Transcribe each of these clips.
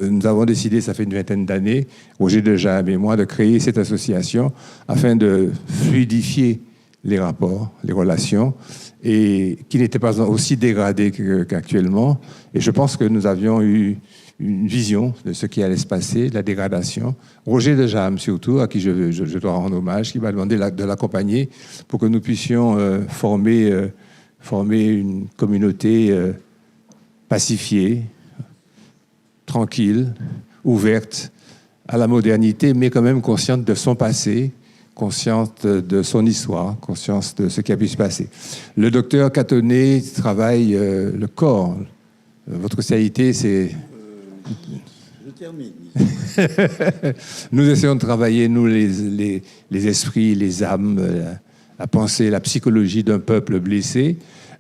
nous avons décidé, ça fait une vingtaine d'années, Roger Dejame et moi, de créer cette association afin de fluidifier les rapports, les relations, et qui n'étaient pas aussi dégradés qu'actuellement. Et je pense que nous avions eu une vision de ce qui allait se passer, de la dégradation. Roger Dejame, surtout, à qui je dois rendre hommage, qui m'a demandé de l'accompagner pour que nous puissions former une communauté pacifiée, tranquille, ouverte à la modernité, mais quand même consciente de son passé, consciente de son histoire, consciente de ce qui a pu se passer. Le docteur Catonnet travaille le corps. Votre spécialité, c'est... Je termine. Nous essayons de travailler, nous, les esprits, les âmes, la pensée, la psychologie d'un peuple blessé.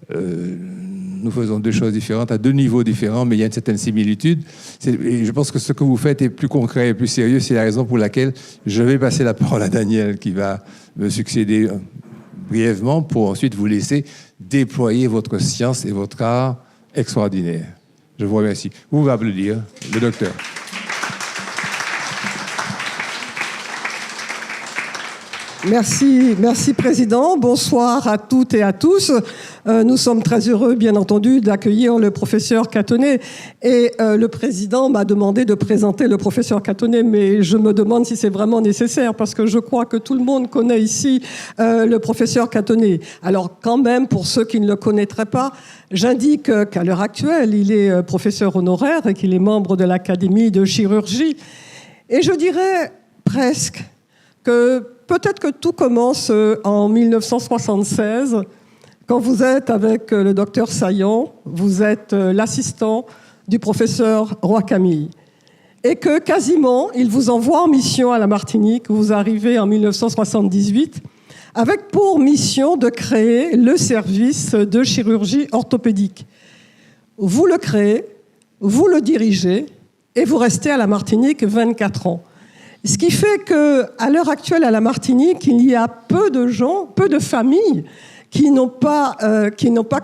Nous faisons deux choses différentes, à deux niveaux différents, mais il y a une certaine similitude. Et je pense que ce que vous faites est plus concret et plus sérieux. C'est la raison pour laquelle je vais passer la parole à Daniel, qui va me succéder brièvement, pour ensuite vous laisser déployer votre science et votre art extraordinaire. Je vous remercie. Vous pouvez applaudir le docteur. Merci Président. Bonsoir à toutes et à tous. Nous sommes très heureux, bien entendu, d'accueillir le professeur Catonnet. Et le Président m'a demandé de présenter le professeur Catonnet, mais je me demande si c'est vraiment nécessaire, parce que je crois que tout le monde connaît ici le professeur Catonnet. Alors quand même, pour ceux qui ne le connaîtraient pas, j'indique qu'à l'heure actuelle, il est professeur honoraire et qu'il est membre de l'Académie de chirurgie. Et je dirais presque que peut-être que tout commence en 1976, quand vous êtes avec le docteur Saillant, vous êtes l'assistant du professeur Roy-Camille, et que quasiment, il vous envoie en mission à la Martinique. Vous arrivez en 1978, avec pour mission de créer le service de chirurgie orthopédique. Vous le créez, vous le dirigez, et vous restez à la Martinique 24 ans. Ce qui fait qu'à l'heure actuelle, à la Martinique, il y a peu de gens, peu de familles qui n'ont pas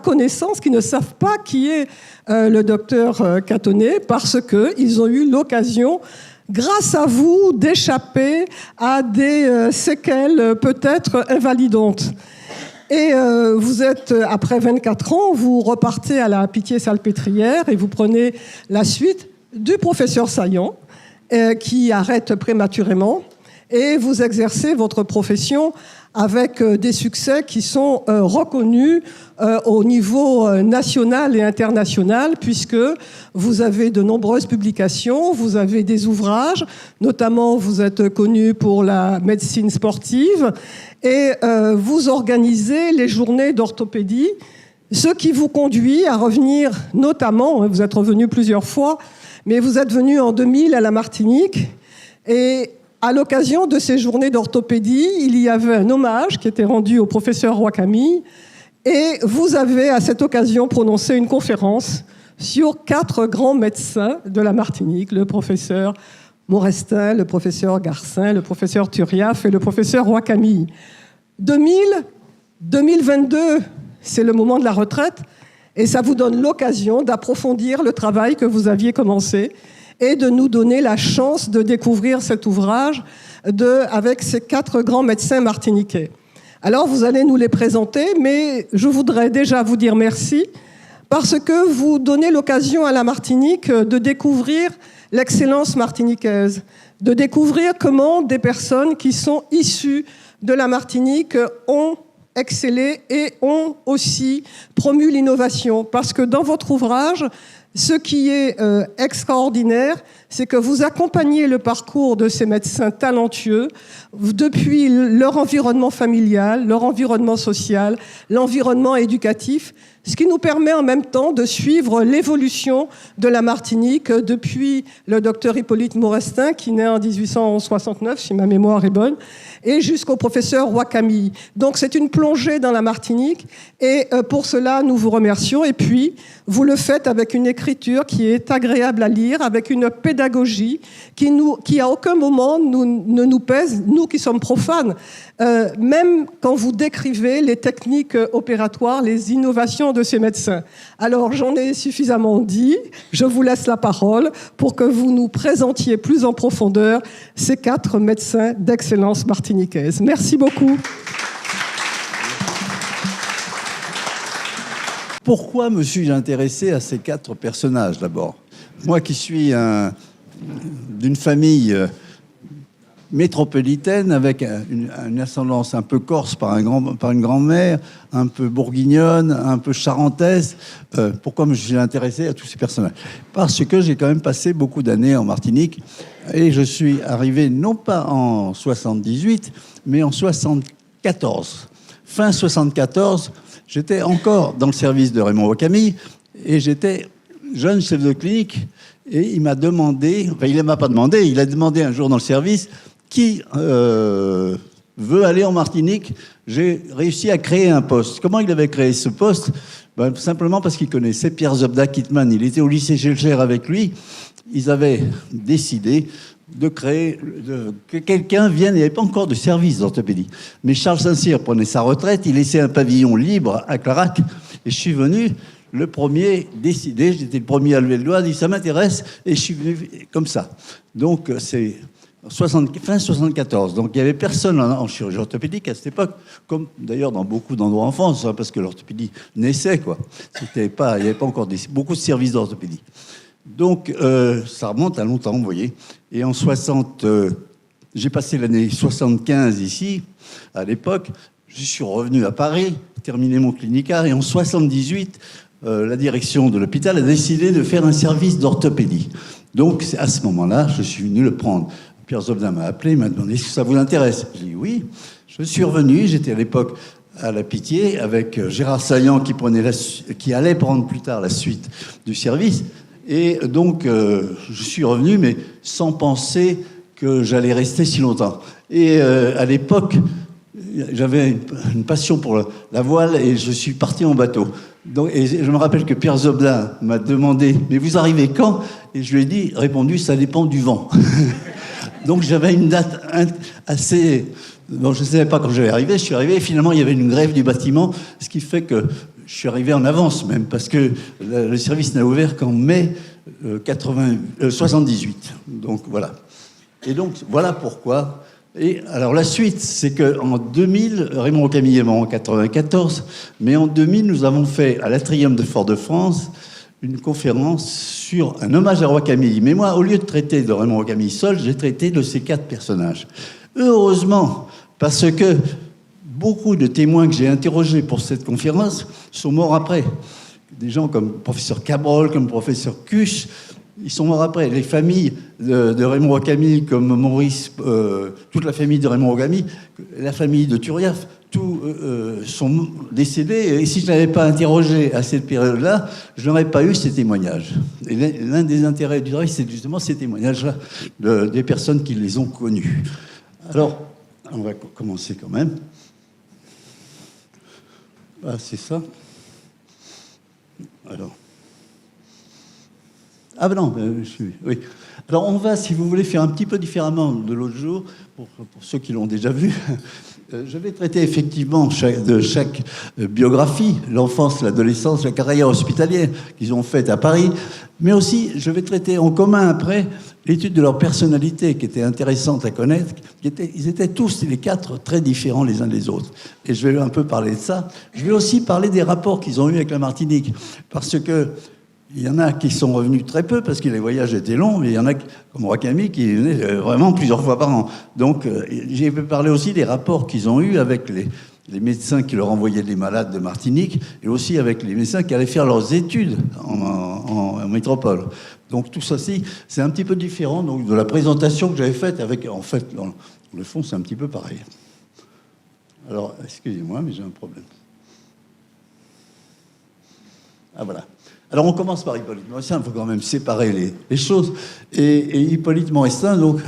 connaissance, qui ne savent pas qui est le docteur Catonnet, parce qu'ils ont eu l'occasion, grâce à vous, d'échapper à des séquelles peut-être invalidantes. Et vous êtes, après 24 ans, vous repartez à la Pitié-Salpêtrière et vous prenez la suite du professeur Saillant, qui arrête prématurément, et vous exercez votre profession avec des succès qui sont reconnus au niveau national et international, puisque vous avez de nombreuses publications, vous avez des ouvrages, notamment vous êtes connu pour la médecine sportive, et vous organisez les journées d'orthopédie, ce qui vous conduit à revenir notamment, vous êtes revenu plusieurs fois, mais vous êtes venu en 2000 à la Martinique, et à l'occasion de ces journées d'orthopédie, il y avait un hommage qui était rendu au professeur Roy-Camille, et vous avez à cette occasion prononcé une conférence sur 4 grands médecins de la Martinique, le professeur Morestin, le professeur Garcin, le professeur Turiaf et le professeur Roy-Camille. 2022, c'est le moment de la retraite, et ça vous donne l'occasion d'approfondir le travail que vous aviez commencé et de nous donner la chance de découvrir cet ouvrage avec ces 4 grands médecins martiniquais. Alors, vous allez nous les présenter, mais je voudrais déjà vous dire merci parce que vous donnez l'occasion à la Martinique de découvrir l'excellence martiniquaise, de découvrir comment des personnes qui sont issues de la Martinique ont excellé et ont aussi promu l'innovation. Parce que dans votre ouvrage, ce qui est extraordinaire, c'est que vous accompagnez le parcours de ces médecins talentueux depuis leur environnement familial, leur environnement social, l'environnement éducatif, ce qui nous permet en même temps de suivre l'évolution de la Martinique depuis le docteur Hippolyte Morestin, qui naît en 1869, si ma mémoire est bonne, et jusqu'au professeur Roy-Camille. Donc c'est une plongée dans la Martinique, et pour cela, nous vous remercions. Et puis, vous le faites avec une écriture qui est agréable à lire, avec une pédagogie qui à aucun moment ne nous pèse, nous qui sommes profanes. Même quand vous décrivez les techniques opératoires, les innovations de ces médecins. Alors, j'en ai suffisamment dit. Je vous laisse la parole pour que vous nous présentiez plus en profondeur ces 4 médecins d'excellence martiniquaise. Merci beaucoup. Pourquoi me suis-je intéressé à ces 4 personnages, d'abord? Moi qui suis d'une famille métropolitaine avec une ascendance un peu corse par une grand-mère, un peu bourguignonne, un peu charentaise. Pourquoi me suis-je intéressé à tous ces personnages? Parce que j'ai quand même passé beaucoup d'années en Martinique et je suis arrivé non pas en 78, mais en 74. Fin 74, j'étais encore dans le service de Raymond Wakami et j'étais jeune chef de clinique et il m'a demandé, enfin il ne m'a pas demandé, il a demandé un jour dans le service qui veut aller en Martinique. J'ai réussi à créer un poste. Comment il avait créé ce poste? Simplement parce qu'il connaissait Pierre Zobda Kittmann. Il était au lycée Schellcher avec lui. Ils avaient décidé de créer, que quelqu'un vienne. Il n'y avait pas encore de service d'orthopédie. Mais Charles Saint-Cyr prenait sa retraite. Il laissait un pavillon libre à Clarac. Et je suis venu le premier décidé. J'étais le premier à lever le doigt. Il dit ça m'intéresse. Et je suis venu comme ça. Donc c'est fin 74. Donc il n'y avait personne en chirurgie orthopédique à cette époque, comme d'ailleurs dans beaucoup d'endroits en France, hein, parce que l'orthopédie naissait, quoi. Il n'y avait pas encore beaucoup de services d'orthopédie. Donc ça remonte à longtemps, vous voyez. Et en 60, j'ai passé l'année 75 ici, à l'époque. Je suis revenu à Paris, terminé mon clinicard, et en 78, la direction de l'hôpital a décidé de faire un service d'orthopédie. Donc à ce moment-là, je suis venu le prendre. Pierre Zobda m'a appelé, il m'a demandé si ça vous intéresse. J'ai dit oui. Je suis revenu, j'étais à l'époque à la Pitié avec Gérard Saillant qui allait prendre plus tard la suite du service. Et donc je suis revenu, mais sans penser que j'allais rester si longtemps. Et à l'époque, j'avais une passion pour la voile et je suis parti en bateau. Donc, et je me rappelle que Pierre Zobda m'a demandé « Mais vous arrivez quand ?» Et je lui ai répondu « Ça dépend du vent. » Donc j'avais une date assez... Bon, je ne savais pas quand j'allais arriver. Je suis arrivé et finalement il y avait une grève du bâtiment, ce qui fait que je suis arrivé en avance même, parce que le service n'a ouvert qu'en mai 78. Donc voilà. Et donc voilà pourquoi. Et alors la suite, c'est qu'en 2000, Raymond Wakami est mort en 94, mais en 2000, nous avons fait à l'Atrium de Fort-de-France une conférence sur un hommage à Wakami. Mais moi, au lieu de traiter de Raymond Wakami seul, j'ai traité de ces 4 personnages. Heureusement, parce que beaucoup de témoins que j'ai interrogés pour cette conférence sont morts après. Des gens comme le professeur Cabrol, comme le professeur Cuche, ils sont morts après. Les familles de Raymond Wakami, comme Maurice, toute la famille de Raymond Wakami, la famille de Turiaf, tous sont décédés. Et si je n'avais pas interrogé à cette période-là, je n'aurais pas eu ces témoignages. Et l'un des intérêts du travail, c'est justement ces témoignages-là des personnes qui les ont connus. Alors, on va commencer quand même. Ah, c'est ça. Alors. Ah ben non, oui. Alors on va, si vous voulez, faire un petit peu différemment de l'autre jour, pour ceux qui l'ont déjà vu. Je vais traiter effectivement de chaque biographie, l'enfance, l'adolescence, la carrière hospitalière qu'ils ont faite à Paris, mais aussi je vais traiter en commun après l'étude de leur personnalité qui était intéressante à connaître. Ils étaient tous, les 4, très différents les uns des autres. Et je vais un peu parler de ça. Je vais aussi parler des rapports qu'ils ont eus avec la Martinique, parce que il y en a qui sont revenus très peu parce que les voyages étaient longs, mais il y en a comme Wakami qui venaient vraiment plusieurs fois par an. Donc j'ai parlé aussi des rapports qu'ils ont eus avec les médecins qui leur envoyaient des malades de Martinique et aussi avec les médecins qui allaient faire leurs études en métropole. Donc tout ça, c'est un petit peu différent donc, de la présentation que j'avais faite avec, en fait, dans le fond, c'est un petit peu pareil. Alors, excusez-moi, mais j'ai un problème. Ah voilà. Alors on commence par Hippolyte Morestin, il faut quand même séparer les choses. Et Hippolyte Morestin, donc,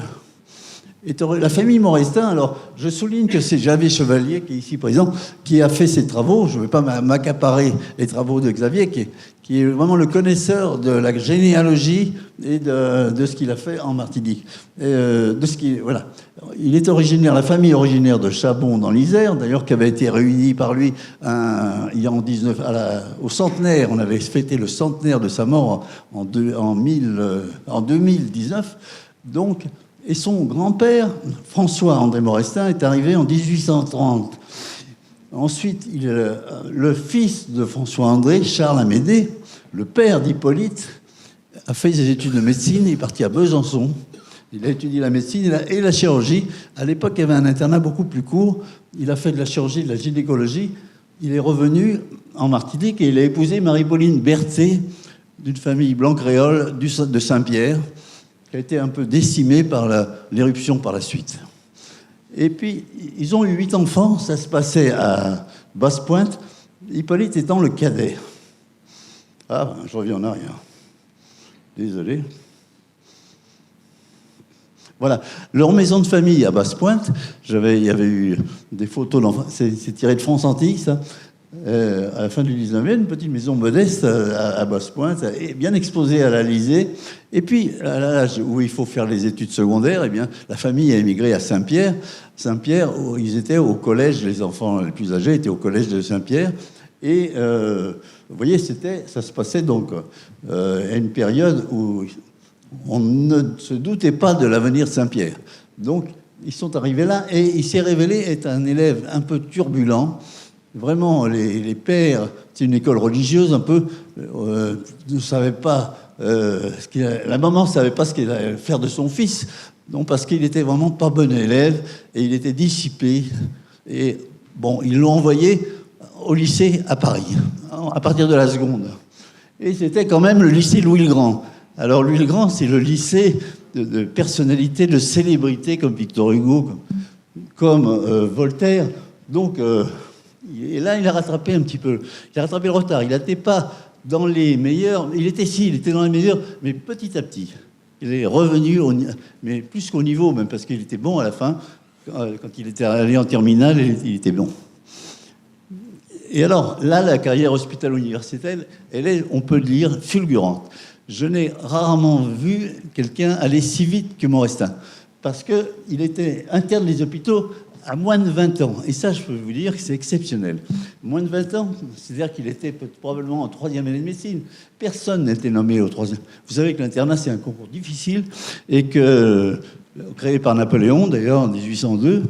La famille Morestin, alors je souligne que c'est Javier Chevalier, qui est ici présent, qui a fait ces travaux. Je ne vais pas m'accaparer les travaux de Xavier, qui est vraiment le connaisseur de la généalogie et de ce qu'il a fait en Martinique. Voilà. Il est originaire, la famille est originaire de Chabon dans l'Isère, d'ailleurs, qui avait été réunie par lui au centenaire. On avait fêté le centenaire de sa mort en 2019. Donc, et son grand-père, François-André Morestin, est arrivé en 1830. Ensuite, le fils de François-André, Charles Amédée, le père d'Hippolyte, a fait ses études de médecine. Il est parti à Besançon. Il a étudié la médecine et la chirurgie. À l'époque, il y avait un internat beaucoup plus court. Il a fait de la chirurgie, de la gynécologie. Il est revenu en Martinique et il a épousé Marie-Pauline Berthet, d'une famille blanc-créole de Saint-Pierre, qui a été un peu décimée par l'éruption par la suite. Et puis, ils ont eu 8 enfants. Ça se passait à Basse-Pointe, Hippolyte étant le cadet. Ah, je reviens en arrière. Désolé. Voilà. Leur maison de famille à Basse-Pointe, il y avait eu des photos d'enfants. C'est tiré de France Antilles, ça. À la fin du 19e, une petite maison modeste à Basse-Pointe, bien exposée à l'Alizé. Et puis, à l'âge où il faut faire les études secondaires, eh bien, la famille a émigré à Saint-Pierre. Saint-Pierre, ils étaient au collège, les enfants les plus âgés étaient au collège de Saint-Pierre. Et vous voyez, ça se passait donc à une période où on ne se doutait pas de l'avenir de Saint-Pierre. Donc, ils sont arrivés là et il s'est révélé être un élève un peu turbulent. Vraiment, les pères, c'est une école religieuse un peu, ne savaient pas, la maman ne savait pas ce qu'il allait faire de son fils, non, parce qu'il était vraiment pas bon élève et il était dissipé. Et bon, ils l'ont envoyé au lycée à Paris, à partir de la seconde. Et c'était quand même le lycée Louis-le-Grand. Alors Louis-le-Grand, c'est le lycée de personnalités, de célébrités comme Victor Hugo, comme Voltaire. Donc, et là, il a rattrapé un petit peu. Il a rattrapé le retard. Il n'était pas dans les meilleurs. Il était dans les meilleurs, mais petit à petit. Il est revenu, mais plus qu'au niveau, même parce qu'il était bon à la fin. Quand il était allé en terminale, il était bon. Et alors, là, la carrière hospitalo-universitaire, elle est, on peut le dire, fulgurante. Je n'ai rarement vu quelqu'un aller si vite que Morestin, parce qu'il était interne des hôpitaux à moins de 20 ans. Et ça, je peux vous dire que c'est exceptionnel. Moins de 20 ans, c'est-à-dire qu'il était probablement en 3e année de médecine. Personne n'était nommé au 3e. Vous savez que l'internat, c'est un concours difficile, et créé par Napoléon, d'ailleurs, en 1802.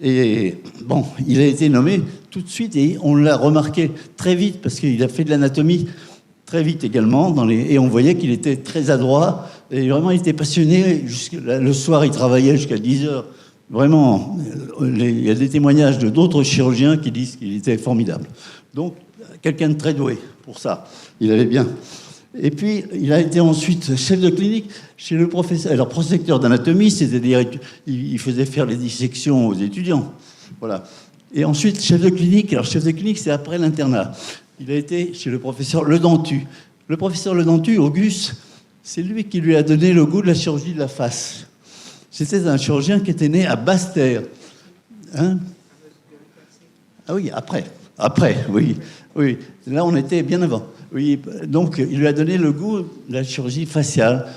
Et bon, il a été nommé tout de suite, et on l'a remarqué très vite, parce qu'il a fait de l'anatomie très vite également, et on voyait qu'il était très adroit, et vraiment, il était passionné. Le soir, il travaillait jusqu'à 10 heures. Vraiment, il y a des témoignages d'autres chirurgiens qui disent qu'il était formidable. Donc, quelqu'un de très doué pour ça. Il allait bien. Et puis, il a été ensuite chef de clinique chez le professeur. Alors, prosecteur d'anatomie, c'est-à-dire il faisait faire les dissections aux étudiants. Voilà. Et ensuite, chef de clinique. Alors, chef de clinique, c'est après l'internat. Il a été chez le professeur Ledentu. Le professeur Ledentu, Auguste, c'est lui qui lui a donné le goût de la chirurgie de la face. C'était un chirurgien qui était né à Basse-Terre. Hein? Ah oui, après, oui. Oui. Là, on était bien avant. Oui. Donc, il lui a donné le goût de la chirurgie faciale.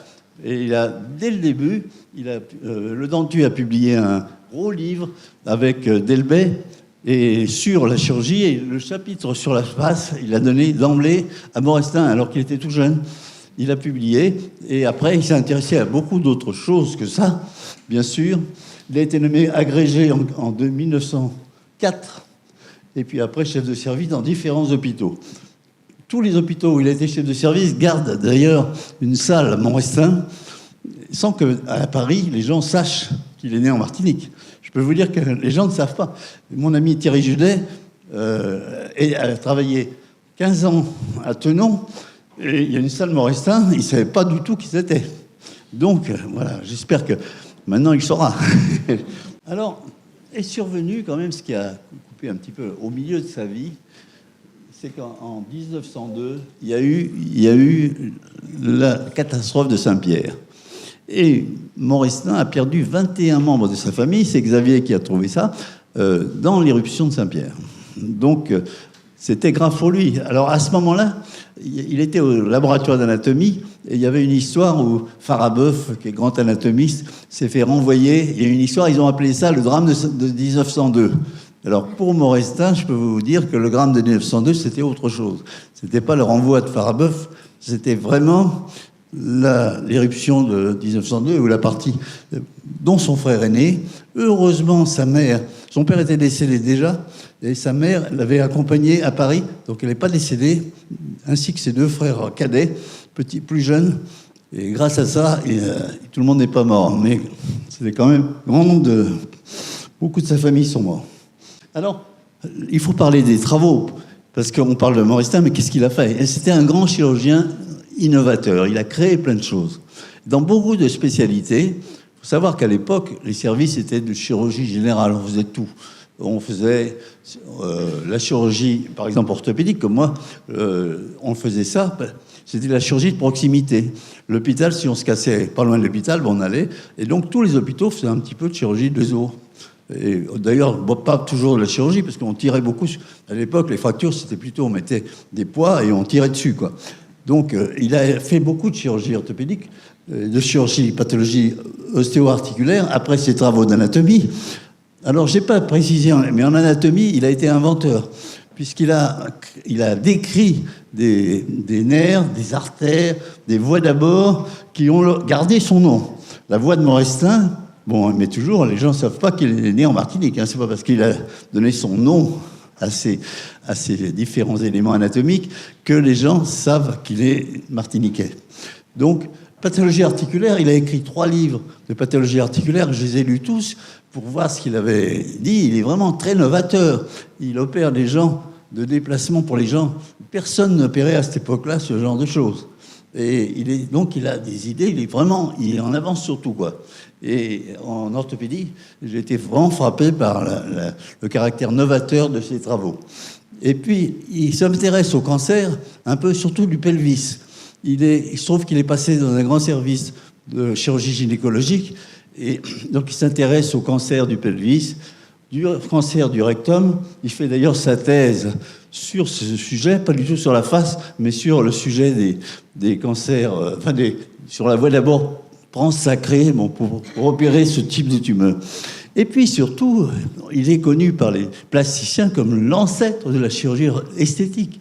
Et dès le début, Ledentu a publié un gros livre avec Delbet et sur la chirurgie. Et le chapitre sur la face, il l'a donné d'emblée à Morestin, alors qu'il était tout jeune. Il a publié, et après, il s'est intéressé à beaucoup d'autres choses que ça, bien sûr. Il a été nommé agrégé en 1904, et puis après, chef de service dans différents hôpitaux. Tous les hôpitaux où il a été chef de service gardent d'ailleurs une salle à Morestin, sans qu'à Paris, les gens sachent qu'il est né en Martinique. Je peux vous dire que les gens ne savent pas. Mon ami Thierry Judet a travaillé 15 ans à Tenon. Et il y a une salle Morestin, il ne savait pas du tout qui c'était. Donc, voilà, j'espère que maintenant il saura. Alors, est survenu quand même ce qui a coupé un petit peu au milieu de sa vie, c'est qu'en 1902, il y a eu la catastrophe de Saint-Pierre. Et Morestin a perdu 21 membres de sa famille, c'est Xavier qui a trouvé ça, dans l'éruption de Saint-Pierre. Donc, c'était grave pour lui. Alors, à ce moment-là, il était au laboratoire d'anatomie, et il y avait une histoire où Farabeuf, qui est grand anatomiste, s'est fait renvoyer. Il y a une histoire, ils ont appelé ça le drame de 1902. Alors, pour Morestin, je peux vous dire que le drame de 1902, c'était autre chose. C'était pas le renvoi de Farabeuf, c'était vraiment l'éruption de 1902, ou la partie dont son frère est né. Heureusement, sa mère, son père était décédé déjà, et sa mère l'avait accompagné à Paris, donc elle n'est pas décédée, ainsi que ses deux frères cadets, plus jeunes. Et grâce à ça, tout le monde n'est pas mort, mais c'était quand même grand nombre beaucoup de sa famille sont morts. Alors, il faut parler des travaux, parce qu'on parle de Morestin, mais qu'est-ce qu'il a fait? C'était un grand chirurgien innovateur, il a créé plein de choses. Dans beaucoup de spécialités, il faut savoir qu'à l'époque, les services étaient de chirurgie générale, on faisait tout. On faisait la chirurgie, par exemple orthopédique, comme moi, on faisait ça, c'était la chirurgie de proximité. L'hôpital, si on se cassait pas loin de l'hôpital, on allait, et donc tous les hôpitaux faisaient un petit peu de chirurgie de os. Et d'ailleurs, pas toujours de la chirurgie, parce qu'on tirait beaucoup. À l'époque, les fractures, c'était plutôt, on mettait des poids et on tirait dessus, quoi. Donc, il a fait beaucoup de chirurgie orthopédique, de chirurgie, pathologie ostéo-articulaire, après ses travaux d'anatomie. Alors, je n'ai pas précisé, mais en anatomie, il a été inventeur, puisqu'il a décrit des nerfs, des artères, des voies d'abord, qui ont gardé son nom. La voie de Morestin, bon, mais toujours, les gens ne savent pas qu'il est né en Martinique. Hein. C'est pas parce qu'il a donné son nom à ces différents éléments anatomiques que les gens savent qu'il est martiniquais. Donc, pathologie articulaire, il a écrit 3 livres de pathologie articulaire, je les ai lus tous pour voir ce qu'il avait dit. Il est vraiment très novateur. Il opère des gens de déplacement pour les gens. Personne n'opérait à cette époque-là ce genre de choses. Et donc, il a des idées, il est en avance sur tout, quoi. Et en orthopédie, j'ai été vraiment frappé par le caractère novateur de ses travaux. Et puis, il s'intéresse au cancer, un peu surtout du pelvis. Il se trouve qu'il est passé dans un grand service de chirurgie gynécologique, et donc il s'intéresse au cancer du pelvis, du cancer du rectum. Il fait d'ailleurs sa thèse sur ce sujet, pas du tout sur la face, mais sur le sujet des cancers, sur la voie d'abord sacrée, pour opérer ce type de tumeur. Et puis surtout, il est connu par les plasticiens comme l'ancêtre de la chirurgie esthétique,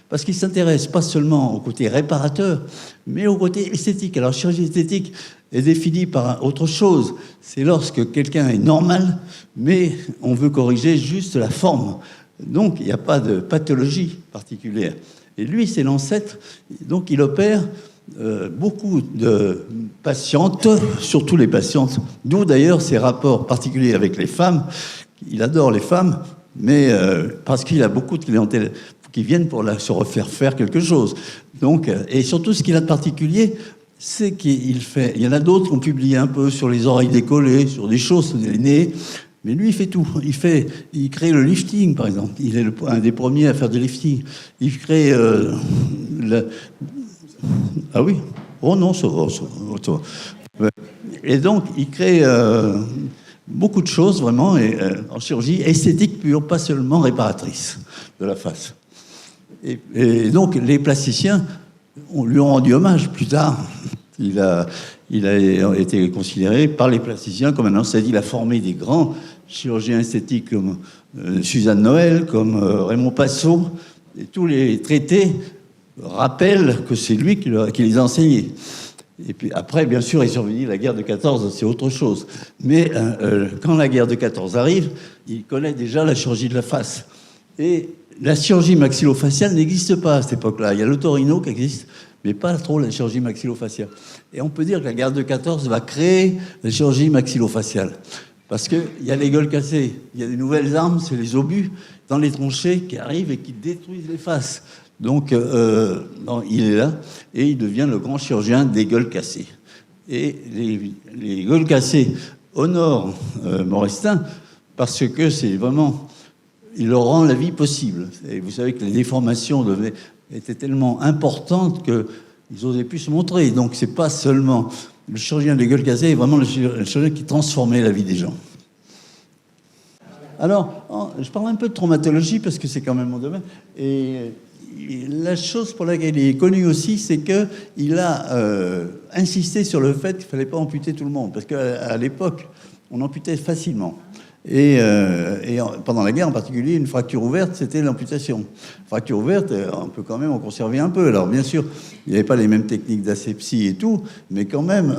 parce qu'il s'intéresse pas seulement au côté réparateur, mais au côté esthétique. Alors, la chirurgie esthétique est définie par autre chose. C'est lorsque quelqu'un est normal, mais on veut corriger juste la forme. Donc, il n'y a pas de pathologie particulière. Et lui, c'est l'ancêtre. Donc, il opère beaucoup de patientes, surtout les patientes, d'où d'ailleurs ses rapports particuliers avec les femmes. Il adore les femmes, mais parce qu'il a beaucoup de clientèle qui viennent pour se refaire faire quelque chose. Donc, et surtout, ce qu'il a de particulier, c'est qu'il fait... Il y en a d'autres qui ont publié un peu sur les oreilles décollées, sur des choses, sur les nez, mais lui, il fait tout. Il crée le lifting, par exemple. Il est un des premiers à faire du lifting. Il crée... Ah oui? Oh non, ça va. Et donc, il crée beaucoup de choses, vraiment, en chirurgie esthétique pure, pas seulement réparatrice de la face. Et donc, les plasticiens lui ont rendu hommage plus tard. Il a été considéré par les plasticiens comme un ancêtre. Il a formé des grands chirurgiens esthétiques comme Suzanne Noël, comme Raymond Passot. Et tous les traités rappellent que c'est lui qui les a enseignés. Et puis après, bien sûr, est survenue la guerre de 14, c'est autre chose. Mais quand la guerre de 14 arrive, il connaît déjà la chirurgie de la face. Et la chirurgie maxillofaciale n'existe pas à cette époque-là. Il y a l'otorino qui existe, mais pas trop la chirurgie maxillofaciale. Et on peut dire que la guerre de 14 va créer la chirurgie maxillofaciale. Parce qu'il y a les gueules cassées, il y a des nouvelles armes, c'est les obus dans les tranchées qui arrivent et qui détruisent les faces. Donc, il est là et il devient le grand chirurgien des gueules cassées. Et les gueules cassées honorent Morestin parce que c'est vraiment... Il leur rend la vie possible. Et vous savez que les déformations étaient tellement importantes qu'ils n'osaient plus se montrer. Donc, c'est pas seulement le chirurgien des gueules cassées est vraiment le chirurgien qui transformait la vie des gens. Alors, je parle un peu de traumatologie parce que c'est quand même mon domaine. Et la chose pour laquelle il est connu aussi, c'est qu'il a insisté sur le fait qu'il ne fallait pas amputer tout le monde. Parce qu'à l'époque, on amputait facilement. Et pendant la guerre en particulier, une fracture ouverte, c'était l'amputation. Fracture ouverte, on peut quand même en conserver un peu. Alors bien sûr, il n'y avait pas les mêmes techniques d'asepsie et tout, mais quand même,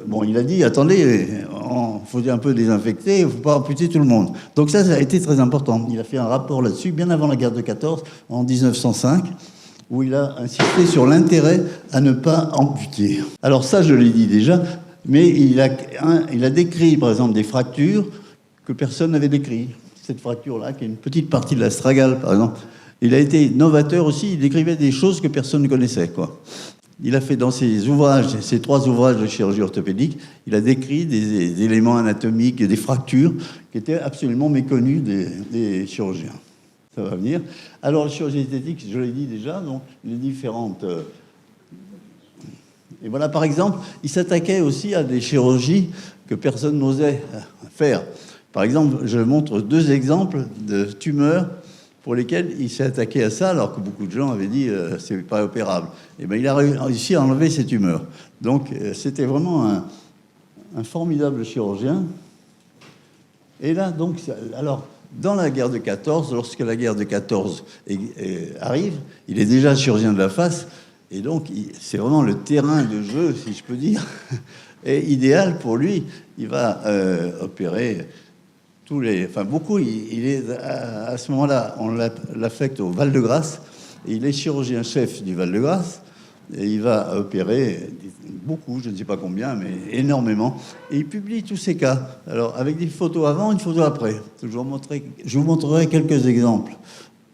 bon, il a dit, attendez, il faut un peu désinfecter, il ne faut pas amputer tout le monde. Donc ça a été très important. Il a fait un rapport là-dessus, bien avant la guerre de 14, en 1905, où il a insisté sur l'intérêt à ne pas amputer. Alors ça, je l'ai dit déjà, mais il a décrit, par exemple, des fractures que personne n'avait décrit. Cette fracture-là, qui est une petite partie de l'astragale, par exemple. Il a été novateur aussi, il décrivait des choses que personne ne connaissait, quoi. Il a fait dans ses ouvrages, ses 3 ouvrages de chirurgie orthopédique, il a décrit des éléments anatomiques et des fractures qui étaient absolument méconnus des chirurgiens. Ça va venir. Alors, la chirurgie esthétique, je l'ai dit déjà, donc les différentes... Et voilà, par exemple, il s'attaquait aussi à des chirurgies que personne n'osait faire. Par exemple, je montre 2 exemples de tumeurs pour lesquelles il s'est attaqué à ça, alors que beaucoup de gens avaient dit c'est pas opérable. Et bien, il a réussi à enlever ces tumeurs. Donc, c'était vraiment un formidable chirurgien. Et là, donc, alors, dans la guerre de 14, lorsque la guerre de 14 arrive, il est déjà chirurgien de la face, et donc, c'est vraiment le terrain de jeu, si je peux dire, est idéal pour lui. Il va opérer beaucoup. Il est à ce moment-là, on l'affecte au Val-de-Grâce. Et il est chirurgien-chef du Val-de-Grâce. Et il va opérer beaucoup, je ne sais pas combien, mais énormément. Et il publie tous ces cas. Alors, avec des photos avant, une photo après. Je vous montrerai quelques exemples.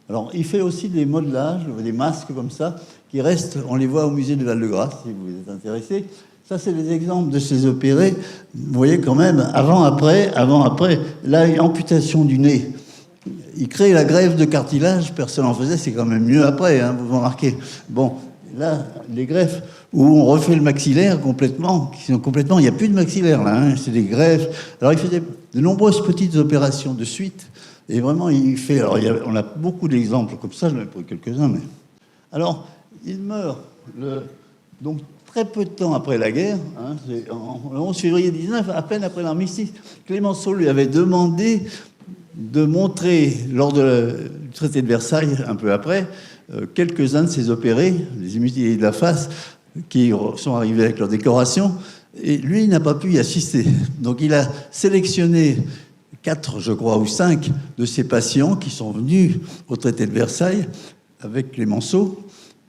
Alors, il fait aussi des modelages, des masques comme ça, qui restent, on les voit au musée du Val-de-Grâce, si vous êtes intéressé. Ça, c'est des exemples de ces opérés. Vous voyez quand même, avant-après, là, amputation du nez. Il crée la greffe de cartilage, personne n'en faisait, c'est quand même mieux après, hein, vous remarquez. Bon, là, les greffes où on refait le maxillaire complètement, il n'y a plus de maxillaire là, hein, c'est des greffes. Alors, il fait de nombreuses petites opérations de suite, et vraiment, il fait... Alors, on a beaucoup d'exemples comme ça, je vais pris quelques-uns, mais... Alors, il meurt, donc, très peu de temps après la guerre, hein, c'est le 11 février 19, à peine après l'armistice, Clémenceau lui avait demandé de montrer, lors du traité de Versailles, un peu après, quelques-uns de ses opérés, les mutilés de la face, qui sont arrivés avec leur décoration, et lui, il n'a pas pu y assister. Donc il a sélectionné 4, je crois, ou 5 de ses patients qui sont venus au traité de Versailles avec Clémenceau.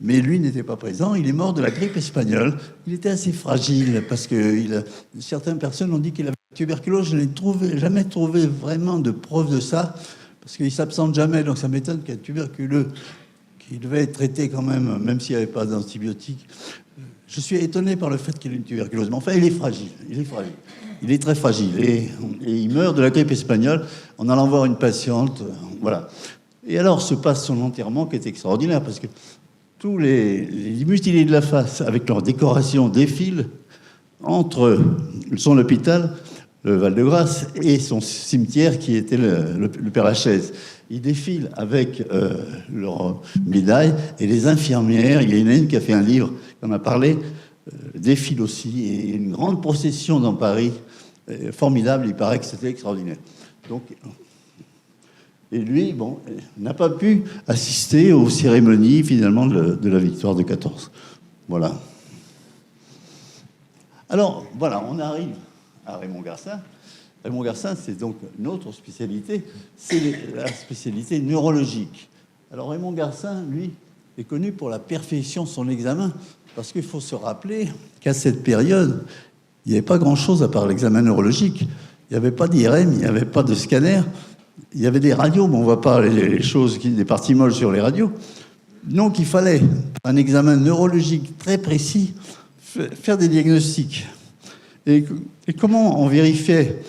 Mais lui n'était pas présent, il est mort de la grippe espagnole. Il était assez fragile parce que certaines personnes ont dit qu'il avait la tuberculose. Je n'ai jamais trouvé vraiment de preuve de ça parce qu'il ne s'absente jamais. Donc ça m'étonne qu'un tuberculeux qui devait être traité quand même s'il n'y avait pas d'antibiotiques. Je suis étonné par le fait qu'il ait une tuberculose. Mais enfin, il est fragile. Il est très fragile. Et il meurt de la grippe espagnole en allant voir une patiente. Voilà. Et alors se passe son enterrement qui est extraordinaire parce que tous les mutilés de la face, avec leur décoration, défilent entre son hôpital, le Val-de-Grâce, et son cimetière qui était le Père-Lachaise. Ils défilent avec leurs médailles, et les infirmières, il y en a une qui a fait un livre, qui en a parlé, défilent aussi, et une grande procession dans Paris, formidable, il paraît que c'était extraordinaire. Donc... Et lui, bon, n'a pas pu assister aux cérémonies, finalement, de la victoire de 14. Voilà. Alors, voilà, on arrive à Raymond Garcin. Raymond Garcin, c'est donc notre spécialité, c'est la spécialité neurologique. Alors, Raymond Garcin, lui, est connu pour la perfection de son examen, parce qu'il faut se rappeler qu'à cette période, il n'y avait pas grand-chose à part l'examen neurologique. Il n'y avait pas d'IRM, il n'y avait pas de scanner. Il y avait des radios, mais on ne voit pas les choses, des parties molles sur les radios. Donc, il fallait un examen neurologique très précis, faire des diagnostics. Et comment on vérifiait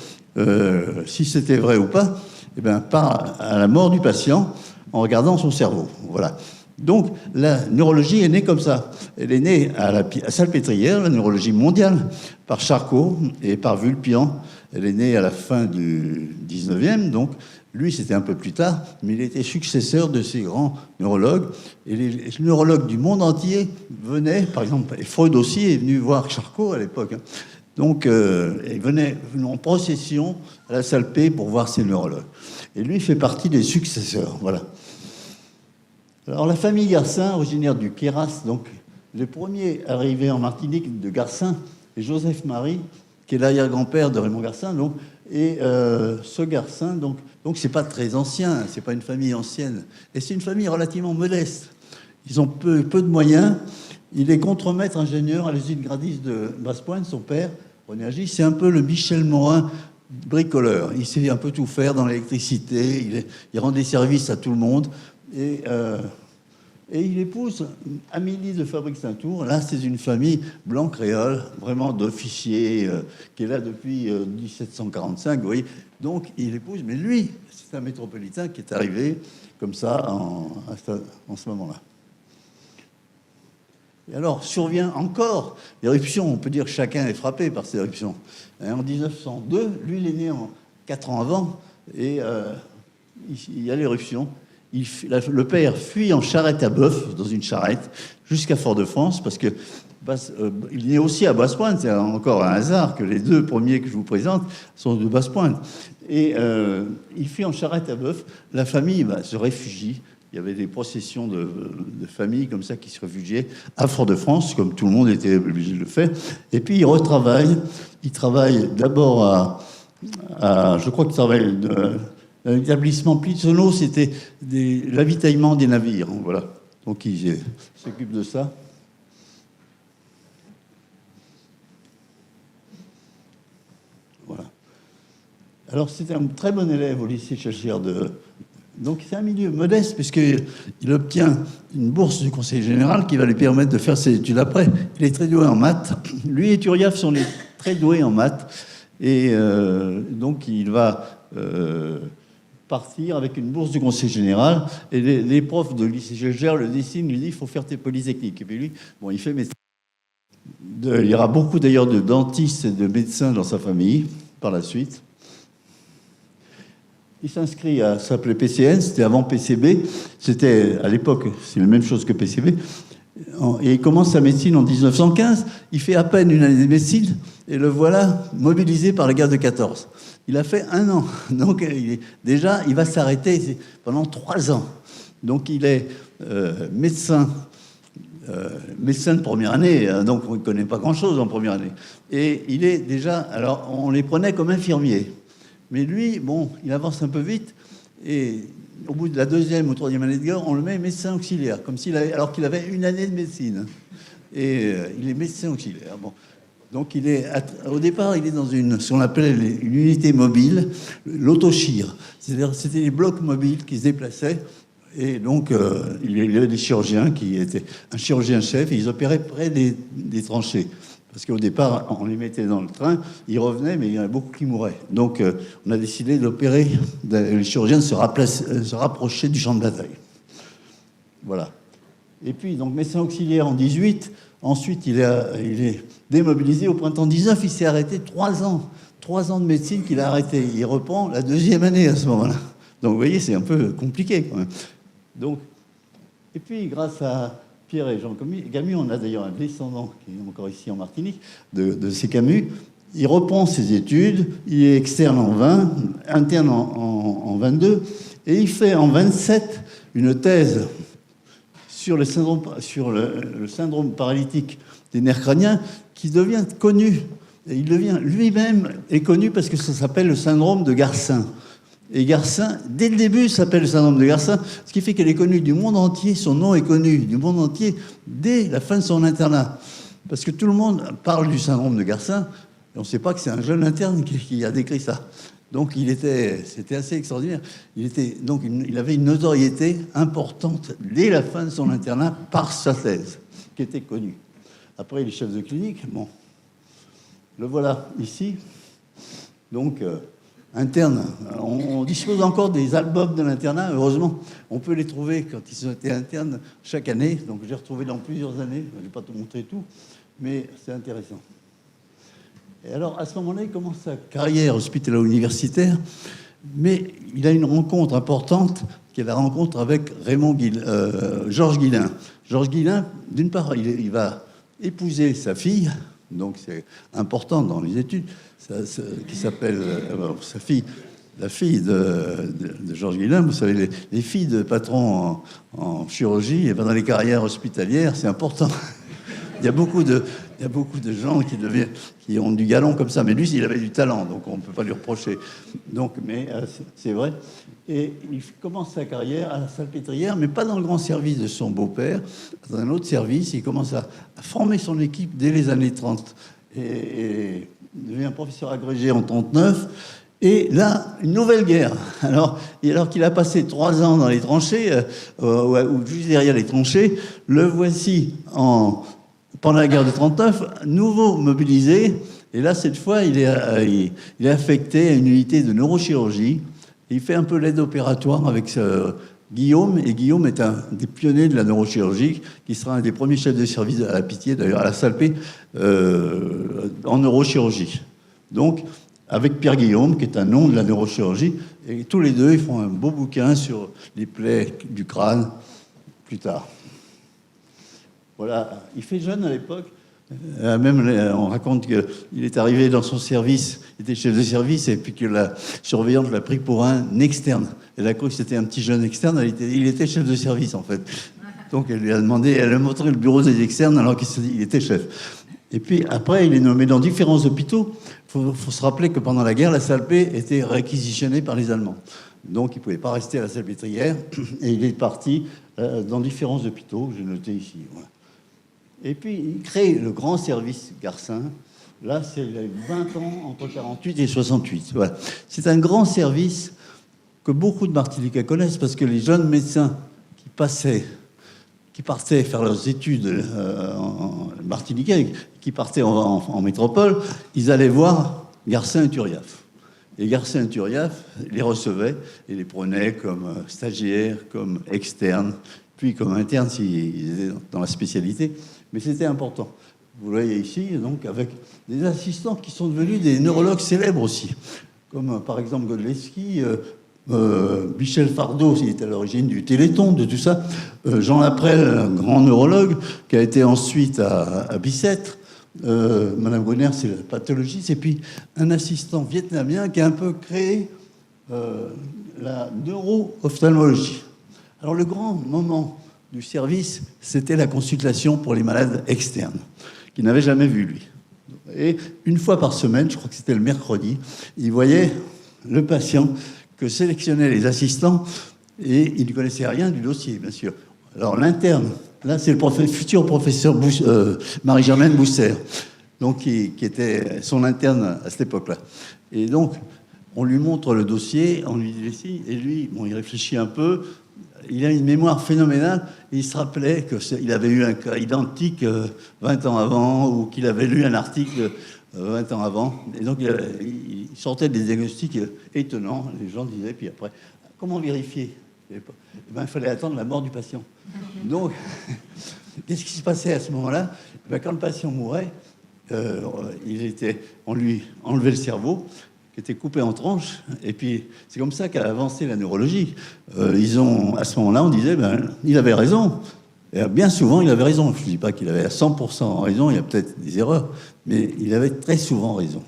si c'était vrai ou pas? Eh bien, à la mort du patient, en regardant son cerveau. Voilà. Donc, la neurologie est née comme ça. Elle est née à Salpêtrière, la neurologie mondiale, par Charcot et par Vulpian. Elle est née à la fin du 19e, donc lui, c'était un peu plus tard, mais il était successeur de ces grands neurologues. Et les neurologues du monde entier venaient, par exemple, et Freud aussi est venu voir Charcot à l'époque. Donc, ils venaient en procession à la Salpé pour voir ces neurologues. Et lui fait partie des successeurs, voilà. Alors, la famille Garcin, originaire du Queyras, donc, les premiers arrivés en Martinique de Garcin, et Joseph Marie, qui est l'arrière-grand-père de Raymond Garcin, donc, et ce Garcin, donc c'est pas très ancien, c'est pas une famille ancienne, et c'est une famille relativement modeste. Ils ont peu de moyens. Il est contremaître ingénieur à l'usine Gradis de Basse-Pointe, son père, René Agis, c'est un peu le Michel Morin bricoleur. Il sait un peu tout faire dans l'électricité, il rend des services à tout le monde, et il épouse Amélie de Fabrique-Saint-Tour. Là, c'est une famille blanc-créole, vraiment d'officiers, qui est là depuis 1745, vous voyez. Donc, il épouse, mais lui, c'est un métropolitain qui est arrivé comme ça en ce moment-là. Et alors, survient encore l'éruption. On peut dire que chacun est frappé par ces éruptions. En 1902, lui, il est né 4 ans avant, et il y a l'éruption. Le père fuit en charrette à bœuf, dans une charrette, jusqu'à Fort-de-France, parce que il est né aussi à Basse-Pointe. C'est encore un hasard que les deux premiers que je vous présente sont de Basse-Pointe. Et il fuit en charrette à bœuf. La famille se réfugie. Il y avait des processions de familles comme ça qui se réfugiaient à Fort-de-France, comme tout le monde était obligé de le faire. Et puis il retravaille. Il travaille d'abord je crois qu'il travaille l'établissement Plissono, c'était l'avitaillement des navires. Voilà. Donc il s'occupe de ça. Voilà. Alors c'était un très bon élève au lycée Chachir de... Donc c'est un milieu modeste puisqu'il obtient une bourse du conseil général qui va lui permettre de faire ses études après. Il est très doué en maths. Lui et Turiaf sont très doués en maths. Et donc il va partir avec une bourse du conseil général. Et les profs de lycée Chachir le dessinent, lui disent il faut faire tes polytechniques. Et puis lui, bon, il fait médecine. Il y aura beaucoup d'ailleurs de dentistes et de médecins dans sa famille par la suite. Il s'inscrit ça s'appelait PCN, c'était avant PCB, c'était à l'époque, c'est la même chose que PCB, et il commence sa médecine en 1915, il fait à peine une année de médecine, et le voilà mobilisé par la guerre de 14. Il a fait 1 an, donc il va s'arrêter pendant 3 ans. Donc il est médecin de première année, donc on ne connaît pas grand-chose en première année. Et il est déjà, alors on les prenait comme infirmiers. Mais lui, bon, il avance un peu vite, et au bout de la 2e ou 3e année de guerre, on le met médecin auxiliaire, alors qu'il avait 1 année de médecine. Et il est médecin auxiliaire. Bon. Donc au départ, il est dans ce qu'on appelle une unité mobile, l'autochir. C'est-à-dire c'était les blocs mobiles qui se déplaçaient. Et donc, il y avait des chirurgiens qui étaient un chirurgien-chef, et ils opéraient près des tranchées. Parce qu'au départ, on les mettait dans le train, ils revenaient, mais il y en a beaucoup qui mouraient. Donc, on a décidé d'opérer, les chirurgiens de se rapprocher du champ de bataille. Voilà. Et puis, donc, médecin auxiliaire en 18, ensuite, il est démobilisé au printemps 19, il s'est arrêté 3 ans. 3 ans de médecine qu'il a arrêté. Il reprend la 2e année à ce moment-là. Donc, vous voyez, c'est un peu compliqué, quand même. Donc, et puis, grâce à Pierre et Jean Camus, on a d'ailleurs un descendant qui est encore ici en Martinique, de ces Camus. Il reprend ses études, il est externe en 20, interne en 22, et il fait en 27 une thèse sur le syndrome paralytique des nerfs crâniens qui devient connu. Et il devient lui-même est connu parce que ça s'appelle le syndrome de Garcin. Et Garcin, dès le début, s'appelle le syndrome de Garcin, ce qui fait qu'elle est connue du monde entier, son nom est connu du monde entier dès la fin de son internat. Parce que tout le monde parle du syndrome de Garcin, et on ne sait pas que c'est un jeune interne qui a décrit ça. Donc c'était assez extraordinaire. Il avait une notoriété importante dès la fin de son internat par sa thèse, qui était connue. Après, il est chef de clinique, bon, le voilà ici. Donc, interne. On dispose encore des albums de l'internat, heureusement. On peut les trouver quand ils ont été internes chaque année. Donc j'ai retrouvé dans plusieurs années. Je ne vais pas te montrer tout, mais c'est intéressant. Et alors, à ce moment-là, il commence sa carrière hospitalo-universitaire, mais il a une rencontre importante, qui est la rencontre avec Georges Guillain. Georges Guillain, d'une part, il va épouser sa fille, donc c'est important dans les études, qui s'appelle sa fille, la fille de Georges Guillain. Vous savez, les filles de patrons en chirurgie, et dans les carrières hospitalières, c'est important. Il y a beaucoup de gens qui ont du galon comme ça. Mais lui, il avait du talent, donc on ne peut pas lui reprocher. Donc, mais c'est vrai. Et il commence sa carrière à la Salpêtrière, mais pas dans le grand service de son beau-père, dans un autre service. Il commence à former son équipe dès les années 30. Et devient professeur agrégé en 39. Et là, une nouvelle guerre. Alors qu'il a passé 3 ans dans les tranchées, ou juste derrière les tranchées, le voici pendant la guerre de 39, nouveau mobilisé. Et là, cette fois, il est affecté à une unité de neurochirurgie. Il fait un peu l'aide opératoire avec Guillaume. Et Guillaume est un des pionniers de la neurochirurgie, qui sera un des premiers chefs de service à la Pitié, d'ailleurs à la Salpé, en neurochirurgie. Donc, avec Pierre Guillaume, qui est un nom de la neurochirurgie. Et tous les deux, ils font un beau bouquin sur les plaies du crâne, plus tard. Voilà, il fait jeune à l'époque. On raconte qu'il est arrivé dans son service, il était chef de service, et puis que la surveillante l'a pris pour un externe. Elle a cru que c'était un petit jeune externe, il était chef de service en fait. Donc elle lui a demandé, elle a montré le bureau des externes alors qu'il était chef. Et puis après, il est nommé dans différents hôpitaux. Il faut se rappeler que pendant la guerre, la Salpé était réquisitionnée par les Allemands. Donc il ne pouvait pas rester à la Salpêtrière, et il est parti dans différents hôpitaux, j'ai noté ici. Voilà. Et puis, il crée le grand service Garcin. Là, il a eu 20 ans, entre 48 et 68. Voilà. C'est un grand service que beaucoup de Martiniquais connaissent, parce que les jeunes médecins qui partaient faire leurs études en Martiniquais, qui partaient en métropole, ils allaient voir Garcin et Turiaf. Et Garcin et Turiaf les recevaient et les prenaient comme stagiaires, comme externes, puis comme internes s'ils étaient dans la spécialité. Mais c'était important. Vous le voyez ici, donc, avec des assistants qui sont devenus des neurologues célèbres aussi, comme par exemple Godlewski, Michel Fardot, il était à l'origine du Téléthon, de tout ça, Jean Laprelle, un grand neurologue, qui a été ensuite à Bicêtre, Madame Brunner, c'est la pathologiste, et puis un assistant vietnamien qui a un peu créé la neuro-ophtalmologie. Alors le grand moment du service, c'était la consultation pour les malades externes, qu'il n'avait jamais vu, lui. Et une fois par semaine, je crois que c'était le mercredi, il voyait le patient que sélectionnaient les assistants, et il ne connaissait rien du dossier, bien sûr. Alors l'interne, là c'est le futur professeur Marie-Germaine Bousser, donc, qui était son interne à cette époque-là. Et donc, on lui montre le dossier, on lui dit ici, et lui, bon, il réfléchit un peu. Il a une mémoire phénoménale. Et il se rappelait qu'il avait eu un cas identique 20 ans avant, ou qu'il avait lu un article 20 ans avant. Et donc, il sortait des diagnostics étonnants. Les gens disaient, puis après, comment vérifier ? Il fallait attendre la mort du patient. Donc, qu'est-ce qui se passait à ce moment-là ? Quand le patient mourait, on lui enlevait le cerveau, qui était coupé en tranches, et puis c'est comme ça qu'a avancé la neurologie. À ce moment-là, on disait, il avait raison. Et bien souvent, il avait raison. Je ne dis pas qu'il avait à 100% raison, il y a peut-être des erreurs, mais il avait très souvent raison.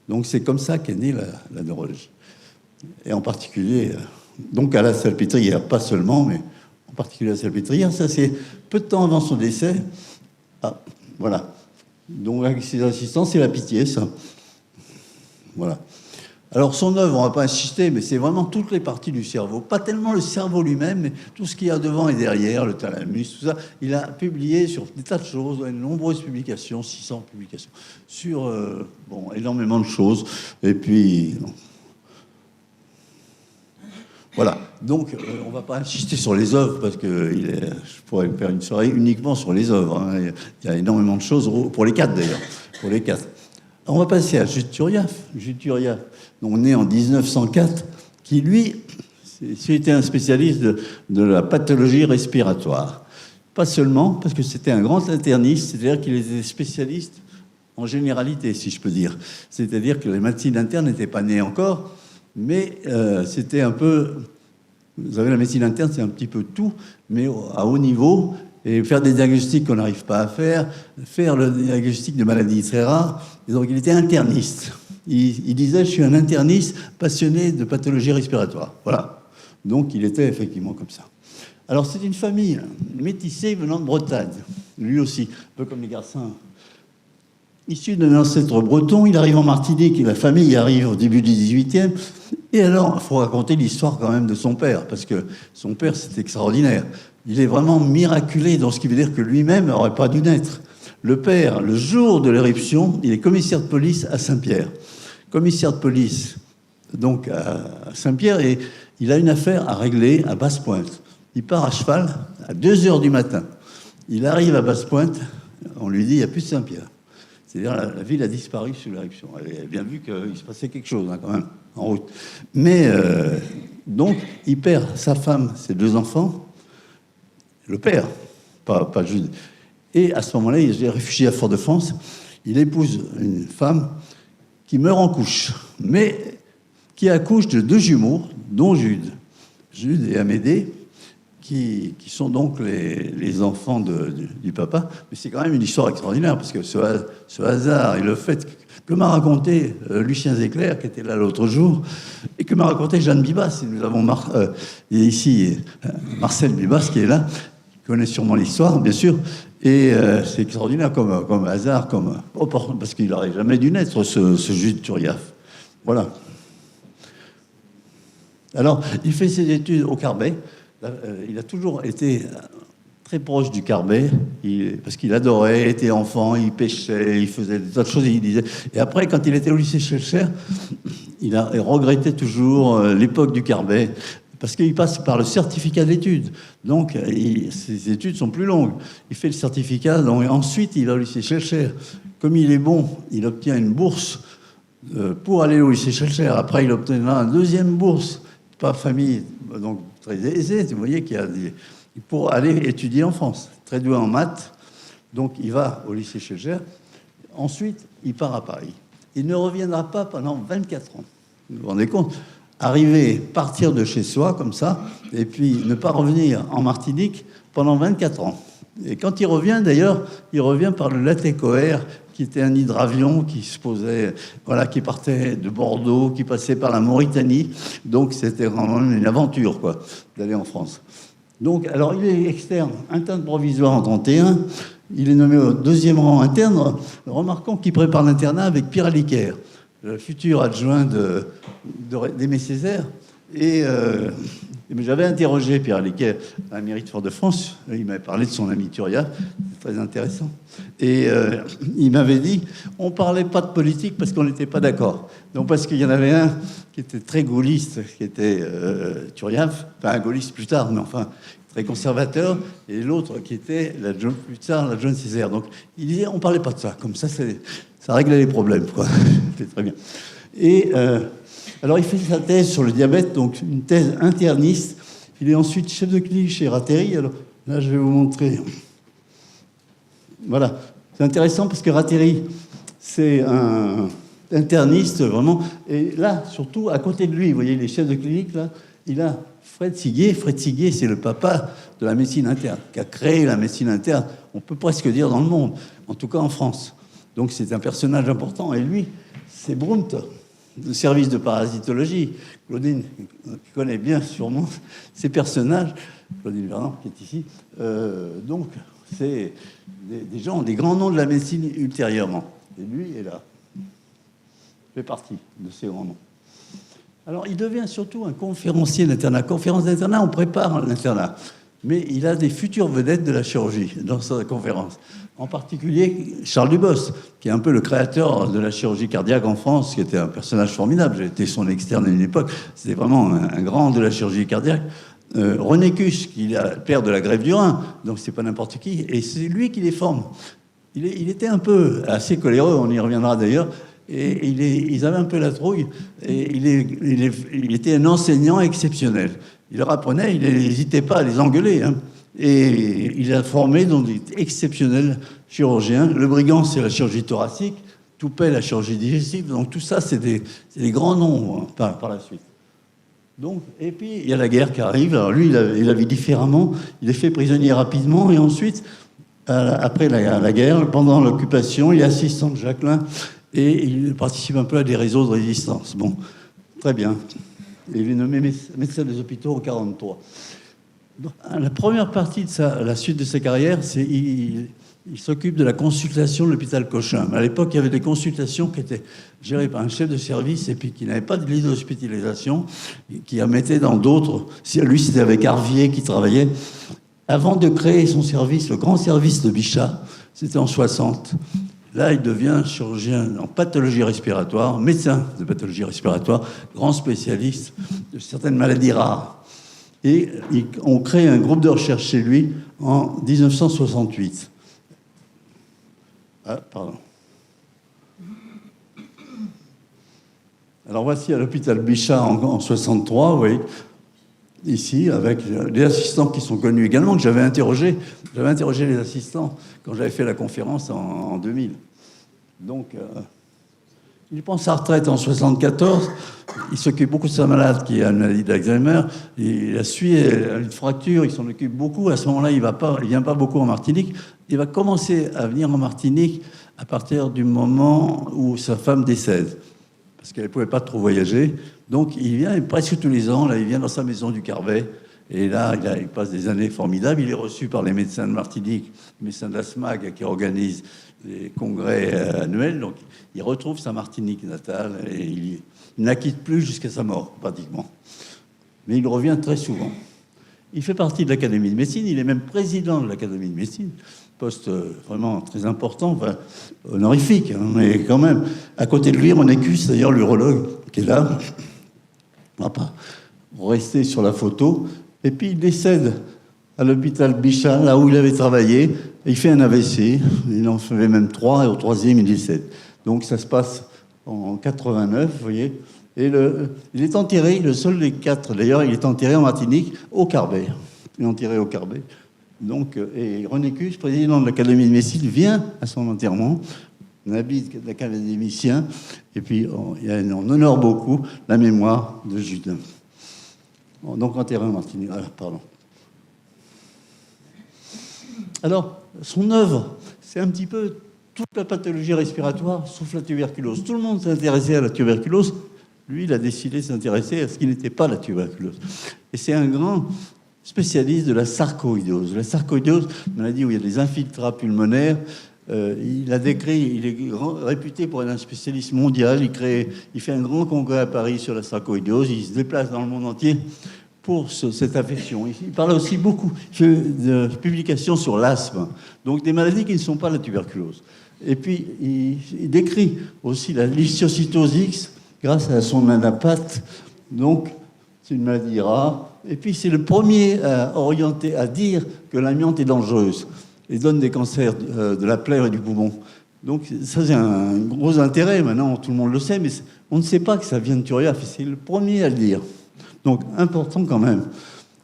Donc c'est comme ça qu'est née la neurologie. Et en particulier, donc à la Salpêtrière, pas seulement, mais en particulier à la Salpêtrière, ça c'est peu de temps avant son décès. Ah, voilà. Donc avec ses assistants, c'est la Pitié, ça. Voilà. Alors son œuvre, on ne va pas insister, mais c'est vraiment toutes les parties du cerveau. Pas tellement le cerveau lui-même, mais tout ce qu'il y a devant et derrière, le thalamus, tout ça. Il a publié sur des tas de choses, de nombreuses publications, 600 publications, sur énormément de choses. Et puis... Voilà. Donc, on ne va pas insister sur les œuvres, parce que je pourrais faire une soirée uniquement sur les œuvres. Hein. Il y a énormément de choses, pour les 4 d'ailleurs. Pour les 4. On va passer à Jules Turiaf. Jules Turiaf, donc né en 1904, qui lui, c'était un spécialiste de la pathologie respiratoire. Pas seulement, parce que c'était un grand interniste, c'est-à-dire qu'il était spécialiste en généralité, si je peux dire. C'est-à-dire que les médecines internes n'étaient pas nées encore, mais c'était un peu... Vous savez, la médecine interne, c'est un petit peu tout, mais à haut niveau, et faire des diagnostics qu'on n'arrive pas à faire le diagnostic de maladies très rares. Et donc, il était interniste. Il disait, je suis un interniste passionné de pathologie respiratoire. Voilà. Donc, il était effectivement comme ça. Alors, c'est une famille métissée venant de Bretagne. Lui aussi, un peu comme les Garcins. Issu d'un ancêtre breton, il arrive en Martinique, et la famille arrive au début du 18e. Et alors, il faut raconter l'histoire quand même de son père, parce que son père, c'était extraordinaire. Il est vraiment miraculé, dans ce qui veut dire que lui-même n'aurait pas dû naître. Le père, le jour de l'éruption, il est commissaire de police à Saint-Pierre. Commissaire de police, donc à Saint-Pierre, et il a une affaire à régler à Basse-Pointe. Il part à cheval à 2h du matin. Il arrive à Basse-Pointe, on lui dit, il n'y a plus de Saint-Pierre. C'est-à-dire la ville a disparu sous l'éruption. Elle a bien vu qu'il se passait quelque chose, hein, quand même, en route. Mais donc, il perd sa femme, ses 2 enfants, le père, pas Jules. Et à ce moment-là, il est réfugié à Fort-de-France. Il épouse une femme qui meurt en couche, mais qui accouche de 2 jumeaux, dont Jude. Jude et Amédée, qui sont donc les enfants du papa. Mais c'est quand même une histoire extraordinaire, parce que ce hasard et le fait que m'a raconté Lucien Zéclair, qui était là l'autre jour, et que m'a raconté Jeanne Bibas. Et nous avons ici Marcel Bibas qui est là, qui connaît sûrement l'histoire, bien sûr. Et c'est extraordinaire comme hasard, parce qu'il n'aurait jamais dû naître, ce Jules Turiaf. Voilà. Alors, il fait ses études au Carbet. Il a toujours été très proche du Carbet, parce qu'il adorait, était enfant, il pêchait, il faisait des tas de choses, il disait. Et après, quand il était au lycée Schœlcher, il a regretté toujours l'époque du Carbet, parce qu'il passe par le certificat d'études. Donc, ses études sont plus longues. Il fait le certificat, donc ensuite, il va au lycée Schœlcher. Comme il est bon, il obtient une bourse pour aller au lycée Schœlcher. Après, il obtiendra une 2e bourse, pas famille, donc très aisée, vous voyez qu'il y a pour aller étudier en France. Très doué en maths, donc il va au lycée Schœlcher. Ensuite, il part à Paris. Il ne reviendra pas pendant 24 ans. Vous vous rendez compte ? Partir de chez soi, comme ça, et puis ne pas revenir en Martinique pendant 24 ans. Et quand il revient, d'ailleurs, il revient par le Latécoère, qui était un hydravion qui se posait, voilà, qui partait de Bordeaux, qui passait par la Mauritanie. Donc c'était vraiment une aventure, quoi, d'aller en France. Donc, alors il est externe, interne provisoire en 31. Il est nommé au 2e rang interne. Remarquons qu'il prépare l'internat avec Pierre Aliquer, le futur adjoint d'Aimé Césaire. Et j'avais interrogé Pierre Aliquer à la mairie de Fort-de-France. Il m'avait parlé de son ami Turiaf, c'est très intéressant. Et il m'avait dit, on ne parlait pas de politique parce qu'on n'était pas d'accord. Donc parce qu'il y en avait un qui était très gaulliste, qui était Turiaf, enfin un gaulliste plus tard, mais enfin très conservateur, et l'autre qui était plus tard l'adjoint de Césaire. Donc il disait, on ne parlait pas de ça. Comme ça réglait les problèmes, quoi. C'était très bien. Et alors, il fait sa thèse sur le diabète, donc une thèse interniste. Il est ensuite chef de clinique chez Ratteri. Alors, là, je vais vous montrer. Voilà. C'est intéressant parce que Ratteri, c'est un interniste, vraiment. Et là, surtout, à côté de lui, vous voyez les chefs de clinique, là, il a Fred Siguier. Fred Siguier, c'est le papa de la médecine interne, qui a créé la médecine interne, on peut presque dire dans le monde, en tout cas en France. Donc, c'est un personnage important. Et lui, c'est Brunt, le service de parasitologie. Claudine, qui connaît bien sûrement ces personnages, Claudine Vernon, qui est ici. Donc, c'est des gens, des grands noms de la médecine ultérieurement. Et lui est là. Il fait partie de ces grands noms. Alors, il devient surtout un conférencier d'internat. Conférence d'internat, on prépare l'internat. Mais il a des futures vedettes de la chirurgie dans sa conférence. En particulier, Charles Dubos, qui est un peu le créateur de la chirurgie cardiaque en France, qui était un personnage formidable. J'ai été son externe à une époque. C'était vraiment un grand de la chirurgie cardiaque. René Cuche, qui est le père de la greffe du rein, donc c'est pas n'importe qui. Et c'est lui qui les forme. Il était un peu assez coléreux, on y reviendra d'ailleurs. Et ils avaient un peu la trouille. Et il était un enseignant exceptionnel. Il leur apprenait, il n'hésitait pas à les engueuler. Hein. Et il a formé donc des exceptionnels chirurgiens. Le Brigand, c'est la chirurgie thoracique. Toupet, la chirurgie digestive. Donc tout ça, c'est des grands noms hein, par la suite. Donc, et puis, il y a la guerre qui arrive. Alors lui, il a vu différemment. Il est fait prisonnier rapidement. Et ensuite, après la guerre, pendant l'occupation, il est assistant de Jacquelin. Et il participe un peu à des réseaux de résistance. Bon, très bien. Et il est nommé médecin des hôpitaux en 1943. La première partie de la suite de sa carrière, c'est il s'occupe de la consultation de l'hôpital Cochin. À l'époque, il y avait des consultations qui étaient gérées par un chef de service et puis qui n'avait pas de lit d'hospitalisation, qui en mettait dans d'autres. Lui, c'était avec Harvier qui travaillait. Avant de créer son service, le grand service de Bichat, c'était en 60. Là, il devient chirurgien en pathologie respiratoire, médecin de pathologie respiratoire, grand spécialiste de certaines maladies rares. Et on crée un groupe de recherche chez lui en 1968. Ah, pardon. Alors voici à l'hôpital Bichat en 63, vous voyez, ici, avec des assistants qui sont connus également, que j'avais interrogés. J'avais interrogé les assistants quand j'avais fait la conférence en 2000. Donc, il prend sa retraite en 74. Il s'occupe beaucoup de sa malade qui a une maladie d'Alzheimer. Il a suivi une fracture, il s'en occupe beaucoup. À ce moment-là, il ne vient pas beaucoup en Martinique. Il va commencer à venir en Martinique à partir du moment où sa femme décède, parce qu'elle ne pouvait pas trop voyager. Donc, il vient presque tous les ans. Là, il vient dans sa maison du Carbet. Et là, il passe des années formidables. Il est reçu par les médecins de Martinique, les médecins de la SMAG qui organisent des congrès annuels. Donc, il retrouve sa Martinique natale et il n'a quitté plus jusqu'à sa mort, pratiquement. Mais il revient très souvent. Il fait partie de l'Académie de médecine. Il est même président de l'Académie de médecine. Poste vraiment très important, enfin, honorifique, hein, mais quand même. À côté de lui, Renécus, d'ailleurs, l'urologue, qui est là. On va pas rester sur la photo. Et puis, il décède à l'hôpital Bichat, là où il avait travaillé. Et il fait un AVC. Il en fait même 3, et au 3e, il décède. Donc, ça se passe en 89, vous voyez. Et il est enterré, le seul des 4, d'ailleurs, il est enterré en Martinique, au Carbet. Il est enterré au Carbet. Donc, et Renécus, président de l'Académie de médecine, vient à son enterrement, un habit d'académicien, et puis on honore beaucoup la mémoire de Judin. Donc, enterré en Martinique. Ah, pardon. Alors, son œuvre, c'est un petit peu toute la pathologie respiratoire, sauf la tuberculose. Tout le monde s'est intéressé à la tuberculose. Lui, il a décidé de s'intéresser à ce qui n'était pas la tuberculose. Et c'est un grand spécialiste de la sarcoïdose. La sarcoïdose, maladie où il y a des infiltrats pulmonaires, il a décrit, il est réputé pour être un spécialiste mondial. Il fait un grand congrès à Paris sur la sarcoïdose. Il se déplace dans le monde entier pour cette affection. Il parle aussi beaucoup de publications sur l'asthme, donc des maladies qui ne sont pas la tuberculose. Et puis, il décrit aussi la lymphocytose X grâce à son anapathe. Donc, c'est une maladie rare. Et puis, c'est le premier à orienter, à dire que l'amiante est dangereuse et donne des cancers de la plaie et du poumon. Donc, ça, c'est un gros intérêt. Maintenant, tout le monde le sait, mais on ne sait pas que ça vient de Turiaf. C'est le premier à le dire. Donc, important quand même.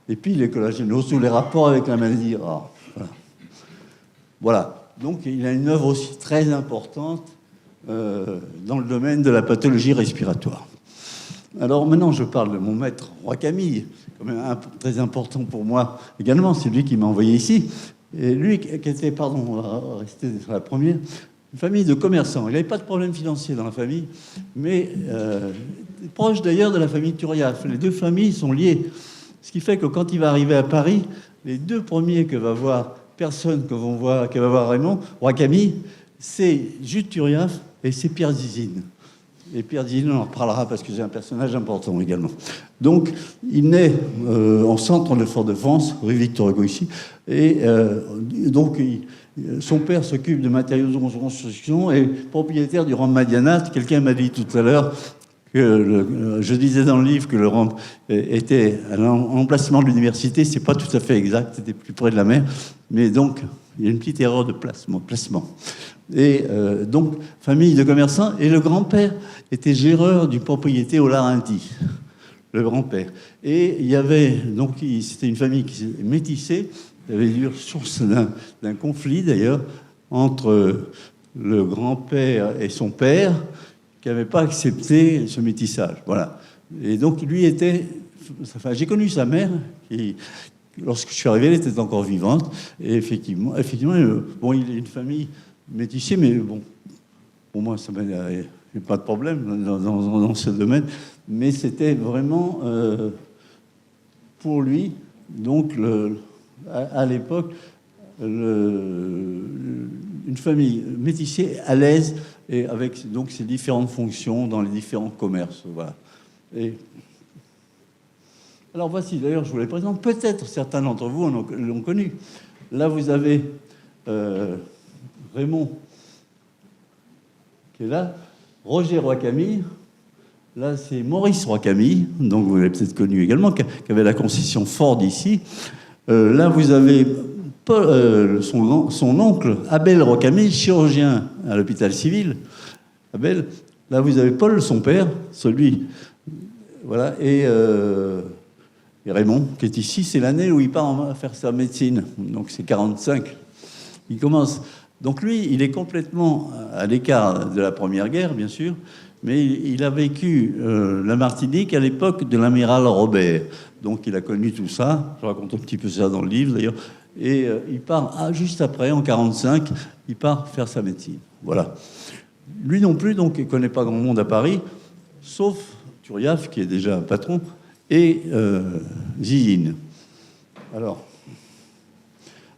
Et puis, les collagénoses, tous les rapports avec la maladie rare. Voilà. Donc, il a une œuvre aussi très importante dans le domaine de la pathologie respiratoire. Alors, maintenant, je parle de mon maître, Roi Camille, quand même très important pour moi également. C'est lui qui m'a envoyé ici. Et lui, qui était, pardon, on va rester sur la première, une famille de commerçants. Il n'avait pas de problème financier dans la famille, mais proche d'ailleurs de la famille Turiaf. Les deux familles sont liées. Ce qui fait que quand il va arriver à Paris, les deux premiers que va voir personne que va voir Raymond, Roi Camille, c'est Jules Turiaf et c'est Pierre Zizine. Et Pierre Zizine, on en reparlera parce que c'est un personnage important également. Donc, il naît en centre de Fort-de-France, rue Victor Hugo ici, et donc son père s'occupe de matériaux de construction et propriétaire du Rhum Madiana. Quelqu'un m'a dit tout à l'heure je disais dans le livre que le Rhône était à l'emplacement de l'université. C'est pas tout à fait exact, c'était plus près de la mer. Mais donc, il y a une petite erreur de placement. Et donc, famille de commerçants. Et le grand-père était géreur d'une propriété au Larentie, le grand-père. Et il y avait, donc, c'était une famille qui s'est métissée. Il y avait eu source d'un conflit, d'ailleurs, entre le grand-père et son père, qui n'avait pas accepté ce métissage. Voilà. Et donc, lui était... Enfin, j'ai connu sa mère, qui... Lorsque je suis arrivé, elle était encore vivante. Et effectivement, bon, il est une famille métissée, mais bon, pour moi, il n'y a pas de problème dans ce domaine. Mais c'était vraiment, pour lui, donc, à l'époque, une famille métissée, à l'aise, et avec donc ses différentes fonctions dans les différents commerces. Voilà. Et alors voici, d'ailleurs, je vous les présente. Peut-être certains d'entre vous l'ont connu. Là, vous avez Raymond, qui est là, Roger Roy-Camille. Là, c'est Maurice Roy-Camille, donc vous l'avez peut-être connu également, qui avait la concession Ford ici. Là, vous avez son oncle, Abel Roy-Camille, chirurgien à l'hôpital civil. Abel. Là, vous avez Paul, son père, celui... Voilà, et Raymond, qui est ici, c'est l'année où il part faire sa médecine. Donc c'est 45. Il commence. Donc lui, il est complètement à l'écart de la Première Guerre, bien sûr, mais il a vécu la Martinique à l'époque de l'amiral Robert. Donc il a connu tout ça. Je raconte un petit peu ça dans le livre, d'ailleurs. Et il part, juste après, en 45, il part faire sa médecine. Voilà. Lui non plus, donc, il ne connaît pas grand monde à Paris, sauf Turiaf, qui est déjà un patron, et Zizine. Alors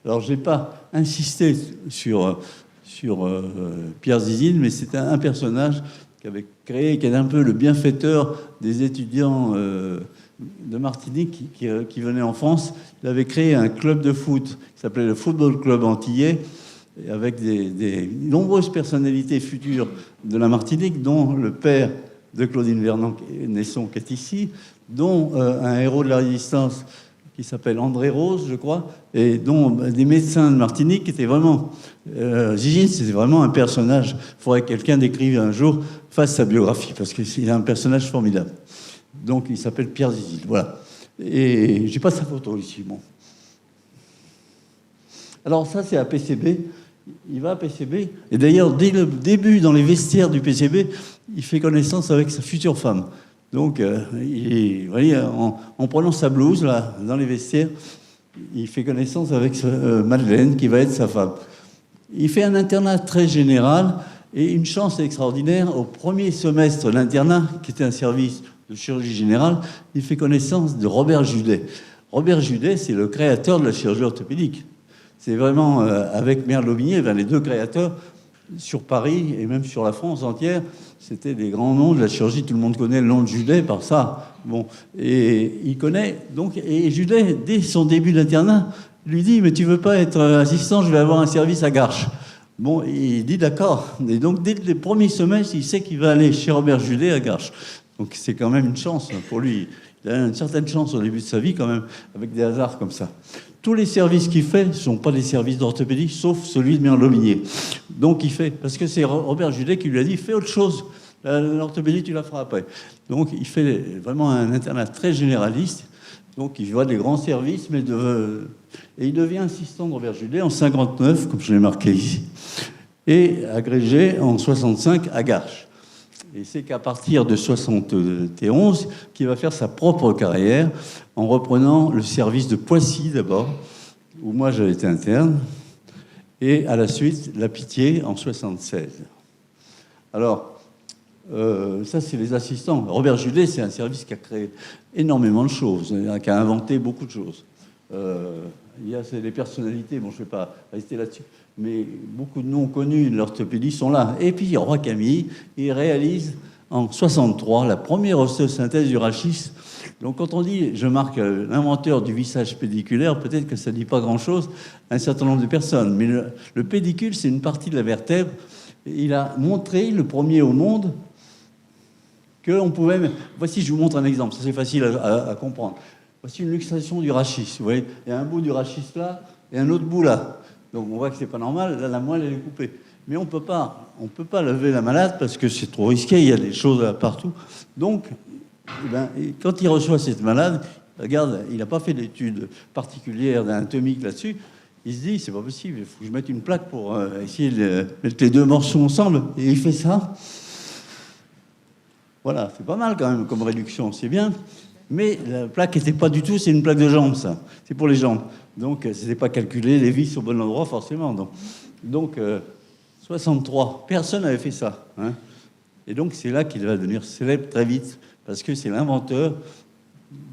je n'ai pas insisté sur Pierre Zizine, mais c'était un personnage qui avait créé, qui est un peu le bienfaiteur des étudiants de Martinique qui venaient en France. Il avait créé un club de foot qui s'appelait le Football Club Antillais, avec des nombreuses personnalités futures de la Martinique, dont le père de Claudine Vernon-Nesson, qui est ici, dont un héros de la résistance qui s'appelle André Rose, je crois, et dont des médecins de Martinique qui étaient vraiment... Zizine, c'était vraiment un personnage. Il faudrait que quelqu'un décrive un jour, fasse sa biographie, parce qu'il a un personnage formidable. Donc, il s'appelle Pierre Zizine, voilà. Et j'ai pas sa photo ici, bon. Alors ça, c'est à PCB. Il va à PCB. Et d'ailleurs, dès le début, dans les vestiaires du PCB, il fait connaissance avec sa future femme. Donc, vous voyez, en prenant sa blouse, là, dans les vestiaires, il fait connaissance avec Madeleine, qui va être sa femme. Il fait un internat très général, et une chance extraordinaire, au premier semestre de l'internat, qui était un service de chirurgie générale, il fait connaissance de Robert Judet. Robert Judet, c'est le créateur de la chirurgie orthopédique. C'est vraiment, avec Merleau-Bigné, les deux créateurs, sur Paris et même sur la France entière, c'était des grands noms de la chirurgie. Tout le monde connaît le nom de Judet par ça. Bon, et il connaît, donc, et Judet, dès son début d'internat, lui dit « Mais tu veux pas être assistant, je vais avoir un service à Garches. » Bon, il dit d'accord. Et donc, dès les premiers semestres, il sait qu'il va aller chez Robert Judet à Garches. Donc, c'est quand même une chance pour lui. Il a une certaine chance au début de sa vie, quand même, avec des hasards comme ça. Tous les services qu'il fait ne sont pas des services d'orthopédie, sauf celui de Merleau-Bigné. Donc, il fait, parce que c'est Robert Judet qui lui a dit « Fais autre chose. L'orthopédie, tu la feras après. » Donc, il fait vraiment un internat très généraliste. Donc, il voit des grands services, mais et il devient assistant de Robert Judet en 59, comme je l'ai marqué ici, et agrégé en 65 à Garches. Et c'est qu'à partir de 71 qu'il va faire sa propre carrière en reprenant le service de Poissy d'abord, où moi j'avais été interne, et à la suite la Pitié en 76. Alors, ça c'est les assistants. Robert Judet, c'est un service qui a créé énormément de choses, qui a inventé beaucoup de choses. Il y a des personnalités, bon je ne vais pas rester là-dessus, mais beaucoup de noms connus de l'orthopédie sont là. Et puis Roy-Camille, il réalise en 63 la première ostéosynthèse du rachis. Donc quand on dit, je marque l'inventeur du vissage pédiculaire, peut-être que ça ne dit pas grand-chose à un certain nombre de personnes. Mais le pédicule, c'est une partie de la vertèbre. Il a montré, le premier au monde, qu'on pouvait... Voici, je vous montre un exemple, ça c'est facile à comprendre. Voici une luxation du rachis, vous voyez, il y a un bout du rachis là et un autre bout là. Donc on voit que c'est pas normal, là la moelle elle est coupée. Mais on peut pas lever la malade parce que c'est trop risqué, il y a des choses partout. Donc, quand il reçoit cette malade, regarde, il n'a pas fait d'études particulières d'anatomique là-dessus. Il se dit, c'est pas possible, il faut que je mette une plaque pour essayer de mettre les deux morceaux ensemble. Et il fait ça. Voilà, c'est pas mal quand même comme réduction, c'est bien. Mais la plaque n'était pas du tout, c'est une plaque de jambe, ça. C'est pour les jambes. Donc, c'était pas calculé, les vis au bon endroit, forcément. Donc 63, personne n'avait fait ça. Hein. Et donc, c'est là qu'il va devenir célèbre très vite, parce que c'est l'inventeur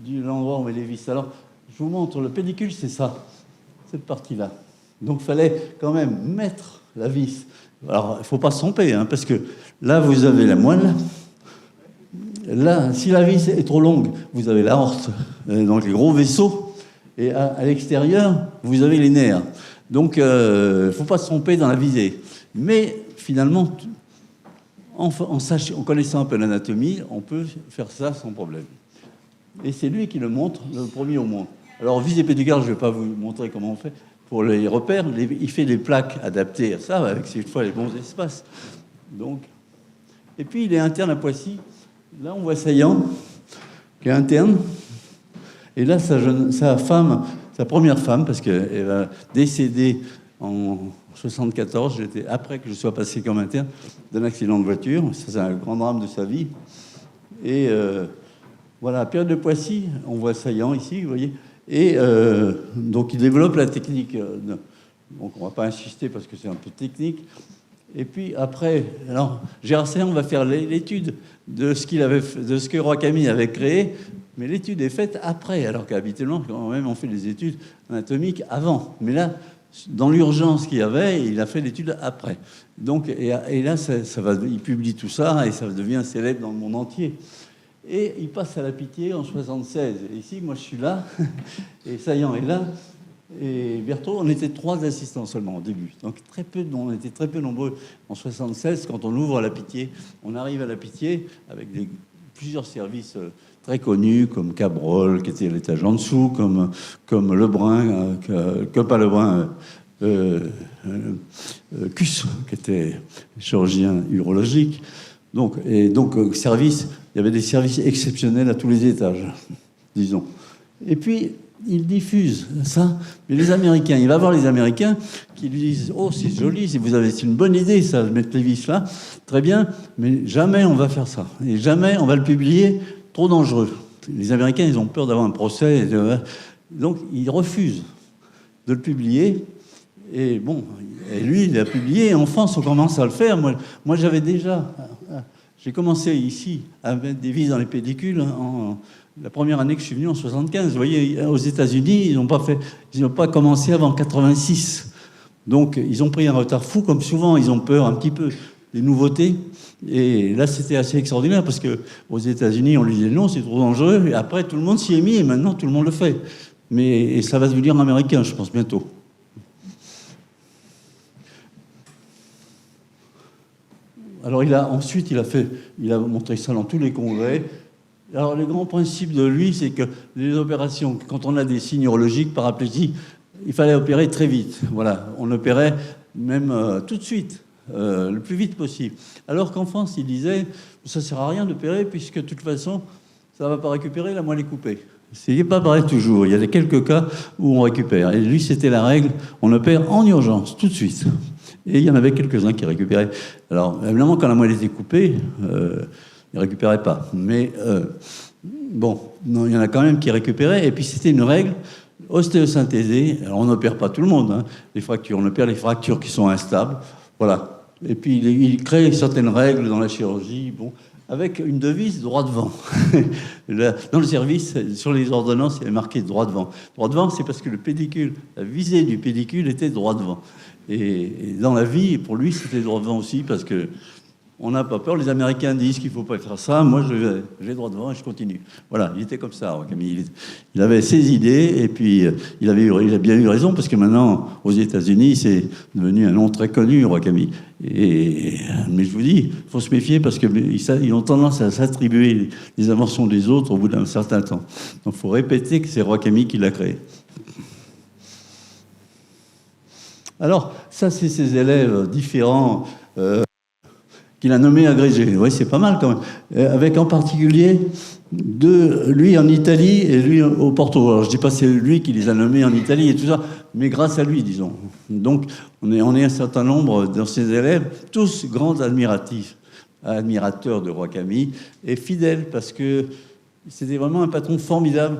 de l'endroit où on met les vis. Alors, je vous montre, le pédicule, c'est ça, cette partie-là. Donc, il fallait quand même mettre la vis. Alors, il ne faut pas se tromper, hein, parce que là, vous avez la moelle. Là, si la vis est trop longue, vous avez l'aorte, donc les gros vaisseaux. Et à l'extérieur, vous avez les nerfs. Donc, il ne faut pas se tromper dans la visée. Mais, finalement, en connaissant un peu l'anatomie, on peut faire ça sans problème. Et c'est lui qui le montre, le premier au monde. Alors, visée pédiculaire, je ne vais pas vous montrer comment on fait. Pour les repères, il fait des plaques adaptées à ça, avec cette fois les bons espaces. Donc, et puis, il est interne à Poissy. Là, on voit Saillant, qui est interne. Et là, sa femme, sa première femme, parce qu'elle va décéder en 74, après que je sois passé comme interne, d'un accident de voiture. Ça, c'est un grand drame de sa vie. Et voilà, à période de Poissy, on voit Saillant ici, vous voyez. Et donc, il développe la technique. Donc, on ne va pas insister parce que c'est un peu technique. Et puis après, alors Gérard Saillant va faire l'étude de ce que Roi Camille avait créé, mais l'étude est faite après, alors qu'habituellement, quand même, on fait des études anatomiques avant. Mais là, dans l'urgence qu'il y avait, il a fait l'étude après. Donc, et là, il publie tout ça et ça devient célèbre dans le monde entier. Et il passe à la Pitié en 76. Et ici, moi, je suis là, et Saillant est là. Et Berthaud, on était 3 assistants seulement au début. Donc on était très peu nombreux. En 76, quand on ouvre la Pitié, on arrive à la Pitié avec plusieurs services très connus, comme Cabrol, qui était à l'étage en dessous, comme Lebrun, pas Lebrun, Cus, qui était chirurgien urologique. Donc, il y avait des services exceptionnels à tous les étages, disons. Et puis, il diffuse ça, mais les Américains, il va voir les Américains qui lui disent « Oh, c'est joli, c'est une bonne idée, ça, de mettre les vis là, très bien, mais jamais on va faire ça, et jamais on va le publier, trop dangereux. » Les Américains, ils ont peur d'avoir un procès, donc ils refusent de le publier, et bon, et lui, il l'a publié, et en France, on commence à le faire. Moi j'avais déjà, j'ai commencé ici à mettre des vis dans les pédicules la première année que je suis venu en 75. Vous voyez, aux États-Unis, ils n'ont pas commencé avant 86. Donc, ils ont pris un retard fou, comme souvent, ils ont peur un petit peu des nouveautés. Et là, c'était assez extraordinaire, parce qu'aux États-Unis, on lui disait non, c'est trop dangereux. Et après, tout le monde s'y est mis, et maintenant, tout le monde le fait. Et ça va devenir américain, je pense, bientôt. Alors, ensuite, il a montré ça dans tous les congrès. Alors, le grand principe de lui, c'est que les opérations, quand on a des signes urologiques, paraplégie, il fallait opérer très vite. Voilà, on opérait même tout de suite, le plus vite possible. Alors qu'en France, il disait, ça ne sert à rien d'opérer, puisque de toute façon, ça ne va pas récupérer, la moelle est coupée. Ce n'est pas pareil toujours. Il y a quelques cas où on récupère. Et lui, c'était la règle, on opère en urgence, tout de suite. Et il y en avait quelques-uns qui récupéraient. Alors, évidemment, quand la moelle était coupée, ils ne récupéraient pas. Mais bon, non, il y en a quand même qui récupéraient. Et puis c'était une règle ostéosynthésée. Alors on n'opère pas tout le monde, hein, les fractures. On opère les fractures qui sont instables. Voilà. Et puis il crée certaines règles dans la chirurgie, bon, avec une devise droit devant. Dans le service, sur les ordonnances, il y avait marqué droit devant. Droit devant, c'est parce que le pédicule, la visée du pédicule était droit devant. Et dans la vie, pour lui, c'était droit devant aussi, parce que on n'a pas peur. Les Américains disent qu'il ne faut pas faire ça. Moi, je vais droit devant et je continue. Voilà, il était comme ça, Camille. Il avait ses idées et puis il a bien eu raison parce que maintenant, aux États-Unis, c'est devenu un nom très connu, Roi Camille. Mais je vous dis, il faut se méfier parce qu'ils ont tendance à s'attribuer les inventions des autres au bout d'un certain temps. Donc, il faut répéter que c'est Roi Camille qui l'a créé. Alors, ça, c'est ses élèves différents qu'il a nommés agrégés. Oui, c'est pas mal quand même. Avec en particulier lui en Italie et lui au Porto. Alors, je dis pas c'est lui qui les a nommés en Italie et tout ça, mais grâce à lui, disons. Donc, on est un certain nombre de ses élèves, tous grands admirateurs de Roi Camille et fidèles parce que c'était vraiment un patron formidable.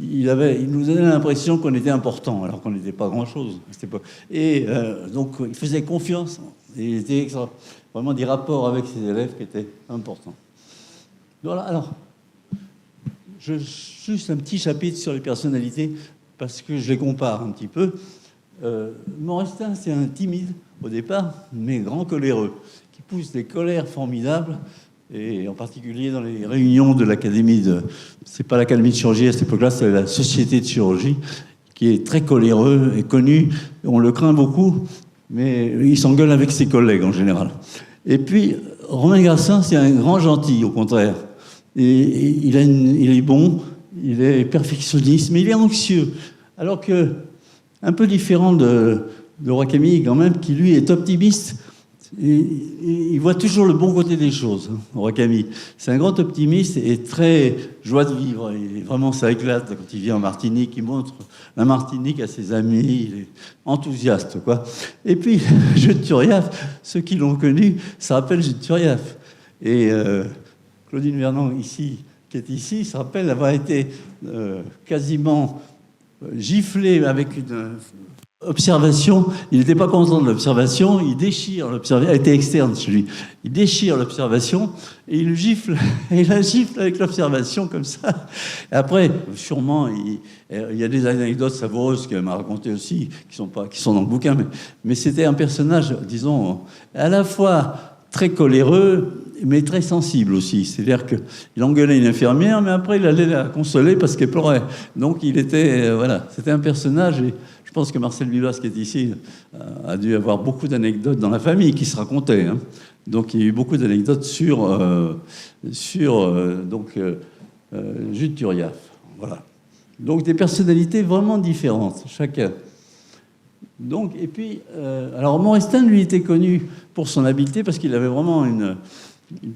Il nous donnait l'impression qu'on était important, alors qu'on n'était pas grand-chose à cette époque. Et donc, il faisait confiance. Et il était vraiment des rapports avec ses élèves qui étaient importants. Voilà, alors, juste un petit chapitre sur les personnalités, parce que je les compare un petit peu. Morestin, c'est un timide au départ, mais grand coléreux, qui pousse des colères formidables. Et en particulier dans les réunions de l'académie c'est pas l'académie de chirurgie à cette époque-là, c'est la société de chirurgie, qui est très coléreux et connu. On le craint beaucoup, mais il s'engueule avec ses collègues en général. Et puis, Romain Garcin, c'est un grand gentil, au contraire. Et il est bon, il est perfectionniste, mais il est anxieux. Alors que, un peu différent de Roi Camille, quand même, qui lui est optimiste. Et il voit toujours le bon côté des choses, Roi Camille. C'est un grand optimiste et très joie de vivre. Et vraiment, ça éclate quand il vient en Martinique. Il montre la Martinique à ses amis. Il est enthousiaste, quoi. Et puis, Jules Turiaf, ceux qui l'ont connu, ça rappelle Jules Turiaf. Et Claudine Vernon, qui est ici, se rappelle avoir été quasiment giflé avec une observation. Il n'était pas content de l'observation, il déchire l'observation, elle était externe chez lui, il déchire l'observation et il gifle, et il la gifle avec l'observation comme ça. Et après, sûrement, il y a des anecdotes savoureuses qu'elle m'a racontées aussi, qui sont dans le bouquin, mais c'était un personnage, disons, à la fois très coléreux, mais très sensible aussi. C'est-à-dire qu'il engueulait une infirmière, mais après il allait la consoler parce qu'elle pleurait. Donc il était, voilà, c'était un personnage. Et je pense que Marcel Villas, qui est ici, a dû avoir beaucoup d'anecdotes dans la famille qui se racontaient. Hein. Donc il y a eu beaucoup d'anecdotes sur Jules Turiaf. Voilà. Donc des personnalités vraiment différentes, chacun. Donc, et puis, alors Morestin, lui, était connu pour son habileté parce qu'il avait vraiment une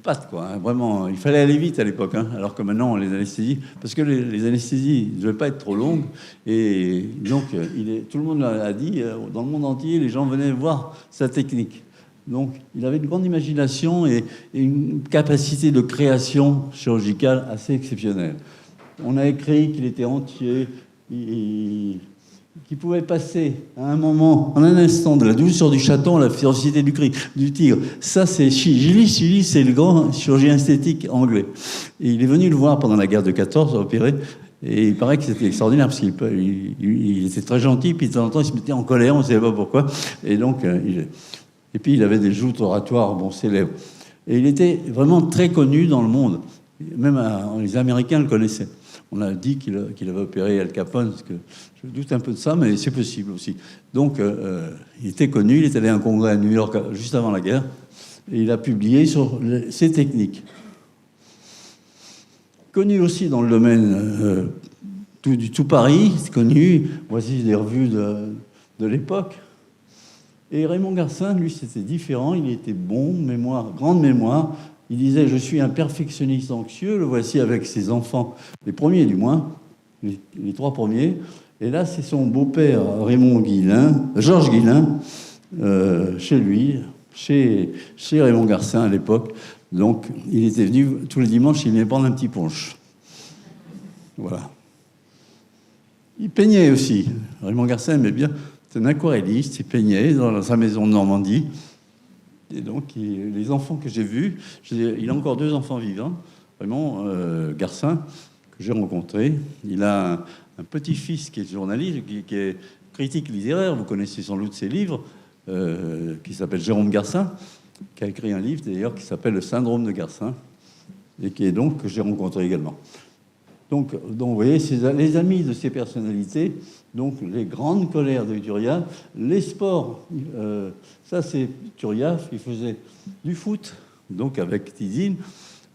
patte, quoi. Hein, vraiment, il fallait aller vite à l'époque, hein, alors que maintenant, les anesthésies, parce que les anesthésies ne devaient pas être trop longues, et donc, tout le monde l'a dit, dans le monde entier, les gens venaient voir sa technique. Donc, il avait une grande imagination et une capacité de création chirurgicale assez exceptionnelle. On a écrit qu'il était entier, qui pouvait passer à un moment, en un instant, de la douceur du chaton à la férocité du tigre. Ça, c'est Gillis, c'est le grand chirurgien esthétique anglais. Et il est venu le voir pendant la guerre de 14, opéré, et il paraît que c'était extraordinaire, parce qu'il était très gentil, puis de temps en temps, il se mettait en colère, on ne savait pas pourquoi. Et donc, et puis il avait des joutes oratoires, bon, célèbres. Et il était vraiment très connu dans le monde. Même les Américains le connaissaient. On a dit qu'il avait opéré Al Capone, parce que je doute un peu de ça, mais c'est possible aussi. Donc, il était connu, il est allé à un congrès à New York juste avant la guerre, et il a publié sur ses techniques. Connu aussi dans le domaine du tout Paris, c'est connu, voici des revues de l'époque. Et Raymond Garcin, lui, c'était différent, il était bon, grande mémoire. Il disait « Je suis un perfectionniste anxieux », le voici avec ses enfants, les premiers du moins, les 3 premiers. Et là, c'est son beau-père, Georges Guillain, chez lui, chez Raymond Garcin à l'époque. Donc, il était venu tous les dimanches, il venait prendre un petit punch. Voilà. Il peignait aussi. Raymond Garcin aimait bien. C'est un aquarelliste, il peignait dans sa maison de Normandie. Et donc, les enfants que j'ai vus, il a encore 2 enfants vivants, vraiment, Garcin, que j'ai rencontré. Il a un petit-fils qui est journaliste, qui est critique littéraire, vous connaissez sans doute ses livres, qui s'appelle Jérôme Garcin. qui a écrit un livre d'ailleurs qui s'appelle Le syndrome de Garcin, et qui est donc que j'ai rencontré également. Donc vous voyez, c'est les amis de ces personnalités, donc les grandes colères de Turiaf, les sports. Ça, c'est Turiaf, il faisait du foot, donc avec Tizine,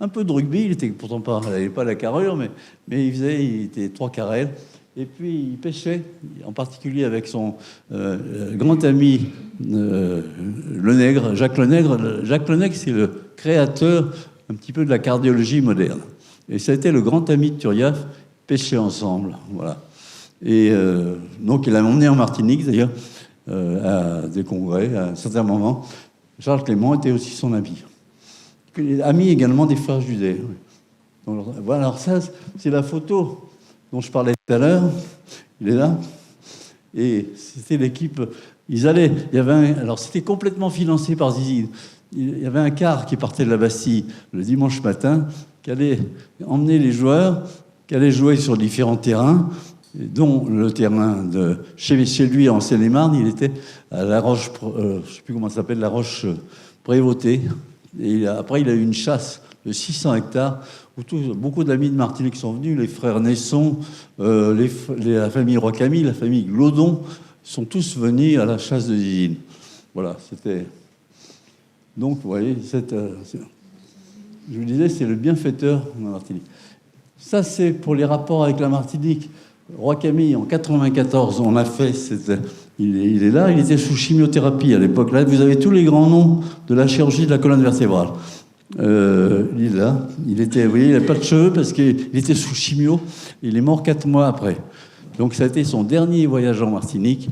un peu de rugby, il était pourtant pas, il n'avait pas la carrure, mais il était 3 carrels. Et puis il pêchait, en particulier avec son grand ami Le Nègre, Jacques Le Nègre. Jacques Le Nègre, c'est le créateur un petit peu de la cardiologie moderne. Et ça a été le grand ami de Turiaf, pêcher ensemble, voilà. Et donc il l'a emmené en Martinique d'ailleurs, à des congrès, à un certain moment. Charles Clément était aussi son ami. Ami également des frères Judet. Voilà, alors ça, c'est la photo dont je parlais tout à l'heure. Il est là. Et c'était l'équipe. Alors c'était complètement financé par Zizine. Il y avait un car qui partait de la Bastille le dimanche matin, qui allait emmener les joueurs, qui allaient jouer sur différents terrains, dont le terrain de chez lui en Seine-et-Marne. Il était à la Roche, je ne sais plus comment ça s'appelle, la Roche Prévôté. Et après, il a eu une chasse de 600 hectares où beaucoup d'amis de Martinique sont venus, les frères Nesson, la famille Roy-Camille, la famille Glaudon, sont tous venus à la chasse de Zizine. Voilà, c'était... Donc, vous voyez, je vous disais, c'est le bienfaiteur de la Martinique. Ça, c'est pour les rapports avec la Martinique. Roy-Camille, en 94, on a fait... Il est là, il était sous chimiothérapie à l'époque. Là, vous avez tous les grands noms de la chirurgie de la colonne vertébrale. Il est là. Vous voyez, il n'a pas de cheveux parce qu'il était sous chimio. Il est mort 4 mois après. Donc, ça a été son dernier voyage en Martinique.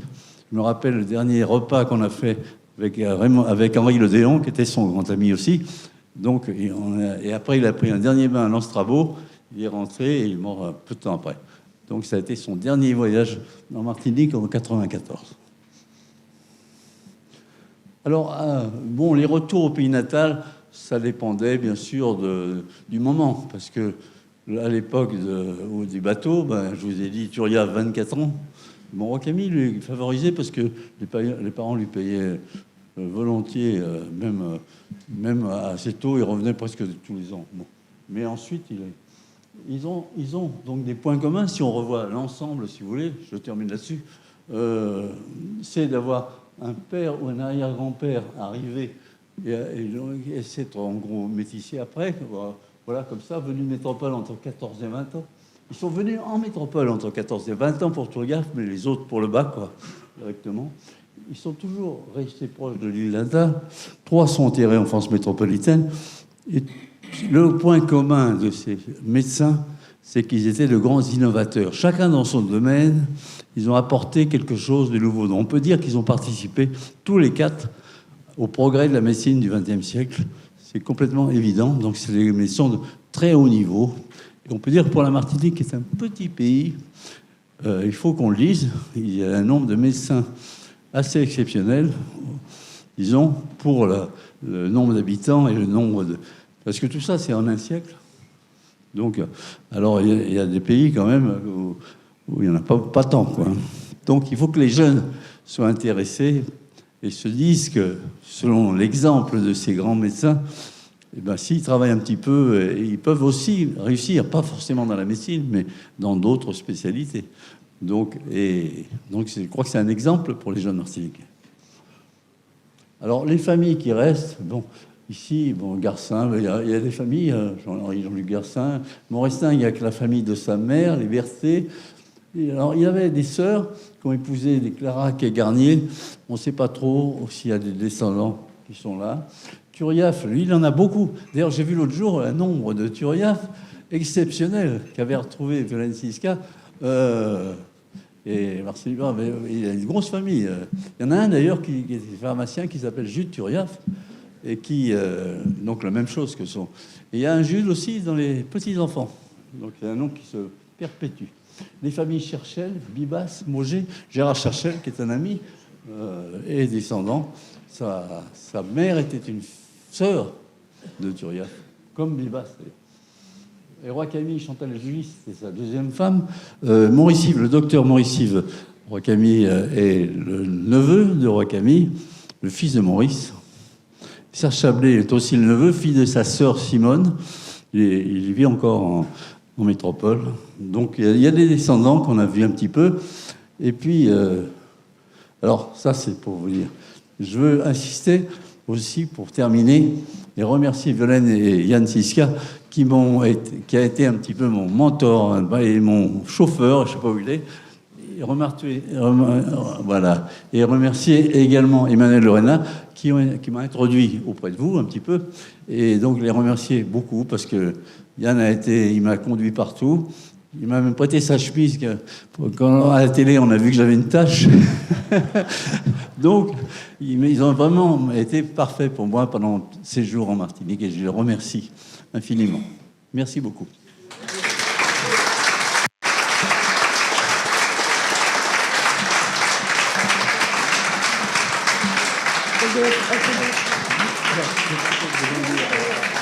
Je me rappelle le dernier repas qu'on a fait avec Henri Le Déon, qui était son grand ami aussi. Donc, et après, il a pris un dernier bain à l'Anstrabo. Il est rentré et il est mort un peu de temps après. Donc, ça a été son dernier voyage en Martinique en 94. Alors, bon, les retours au pays natal, ça dépendait bien sûr du moment, parce que à l'époque du bateau, je vous ai dit, Turiaf, 24 ans. Bon, Roy-Camille lui favorisait parce que les parents lui payaient volontiers, même assez tôt, il revenait presque tous les ans. Bon. Mais ensuite, ils ont donc des points communs, si on revoit l'ensemble, si vous voulez, je termine là-dessus, c'est d'avoir un père ou un arrière-grand-père arrivé et c'est en gros métissé après, voilà, comme ça, venu de métropole entre 14 et 20 ans. Ils sont venus en métropole entre 14 et 20 ans pour Turiaf, mais les autres pour le bac, quoi, directement. Ils sont toujours restés proches de l'île d'Inta. 3 sont enterrés en France métropolitaine. Et le point commun de ces médecins, c'est qu'ils étaient de grands innovateurs. Chacun dans son domaine, ils ont apporté quelque chose de nouveau. Donc on peut dire qu'ils ont participé, tous les 4, au progrès de la médecine du XXe siècle. C'est complètement évident. Donc c'est des médecins de très haut niveau. Et on peut dire que pour la Martinique, qui est un petit pays, il faut qu'on le dise, il y a un nombre de médecins assez exceptionnel, disons, pour le nombre d'habitants et le nombre de... Parce que tout ça, c'est en un siècle. Donc, alors, il y a des pays, quand même, où il n'y en a pas tant, quoi. Donc, il faut que les jeunes soient intéressés et se disent que, selon l'exemple de ces grands médecins, eh ben, s'ils travaillent un petit peu, ils peuvent aussi réussir, pas forcément dans la médecine, mais dans d'autres spécialités. Donc, je crois que c'est un exemple pour les jeunes martiniquais. Alors, les familles qui restent, bon, ici, bon, Garcin, il y a des familles, Jean-Luc Garcin, Morestin, il y a que la famille de sa mère, les Berthet. Et alors, il y avait des sœurs qui ont épousé des Clarac et Garnier. On ne sait pas trop s'il y a des descendants qui sont là. Turiaf, lui, il en a beaucoup. D'ailleurs, j'ai vu l'autre jour un nombre de Turiaf exceptionnel qu'avait retrouvé Violaine Siska. Et Marcel Hubert, il a une grosse famille. Il y en a un d'ailleurs qui est pharmacien qui s'appelle Jude Turiaf et qui, donc la même chose que son. Et il y a un Jude aussi dans les petits-enfants. Donc il y a un nom qui se perpétue. Les familles Cherchel, Bibas, Mauger, Gérard Cherchel, qui est un ami et descendant. Sa mère était une sœur de Turiaf, comme Bibas. Et Roy-Camille, Chantal Julie, c'était sa deuxième femme. Maurice Yves, le docteur Maurice Yves, Roy-Camille est le neveu de Roy-Camille, le fils de Maurice. Serge Chablé est aussi le neveu, fils de sa sœur Simone. Il vit encore en métropole. Donc il y a des descendants qu'on a vus un petit peu. Et puis, alors ça c'est pour vous dire. Je veux insister aussi pour terminer et remercier Violaine et Yann Siska qui a été un petit peu mon mentor et mon chauffeur, je ne sais pas où il est. Voilà. Et remercier également Emmanuel Lorena qui m'a introduit auprès de vous un petit peu. Et donc les remercier beaucoup parce que Yann il m'a conduit partout. Il m'a même prêté sa chemise. Quand à la télé, on a vu que j'avais une tache. Donc, ils ont vraiment été parfaits pour moi pendant ces jours en Martinique et je les remercie infiniment. Merci beaucoup.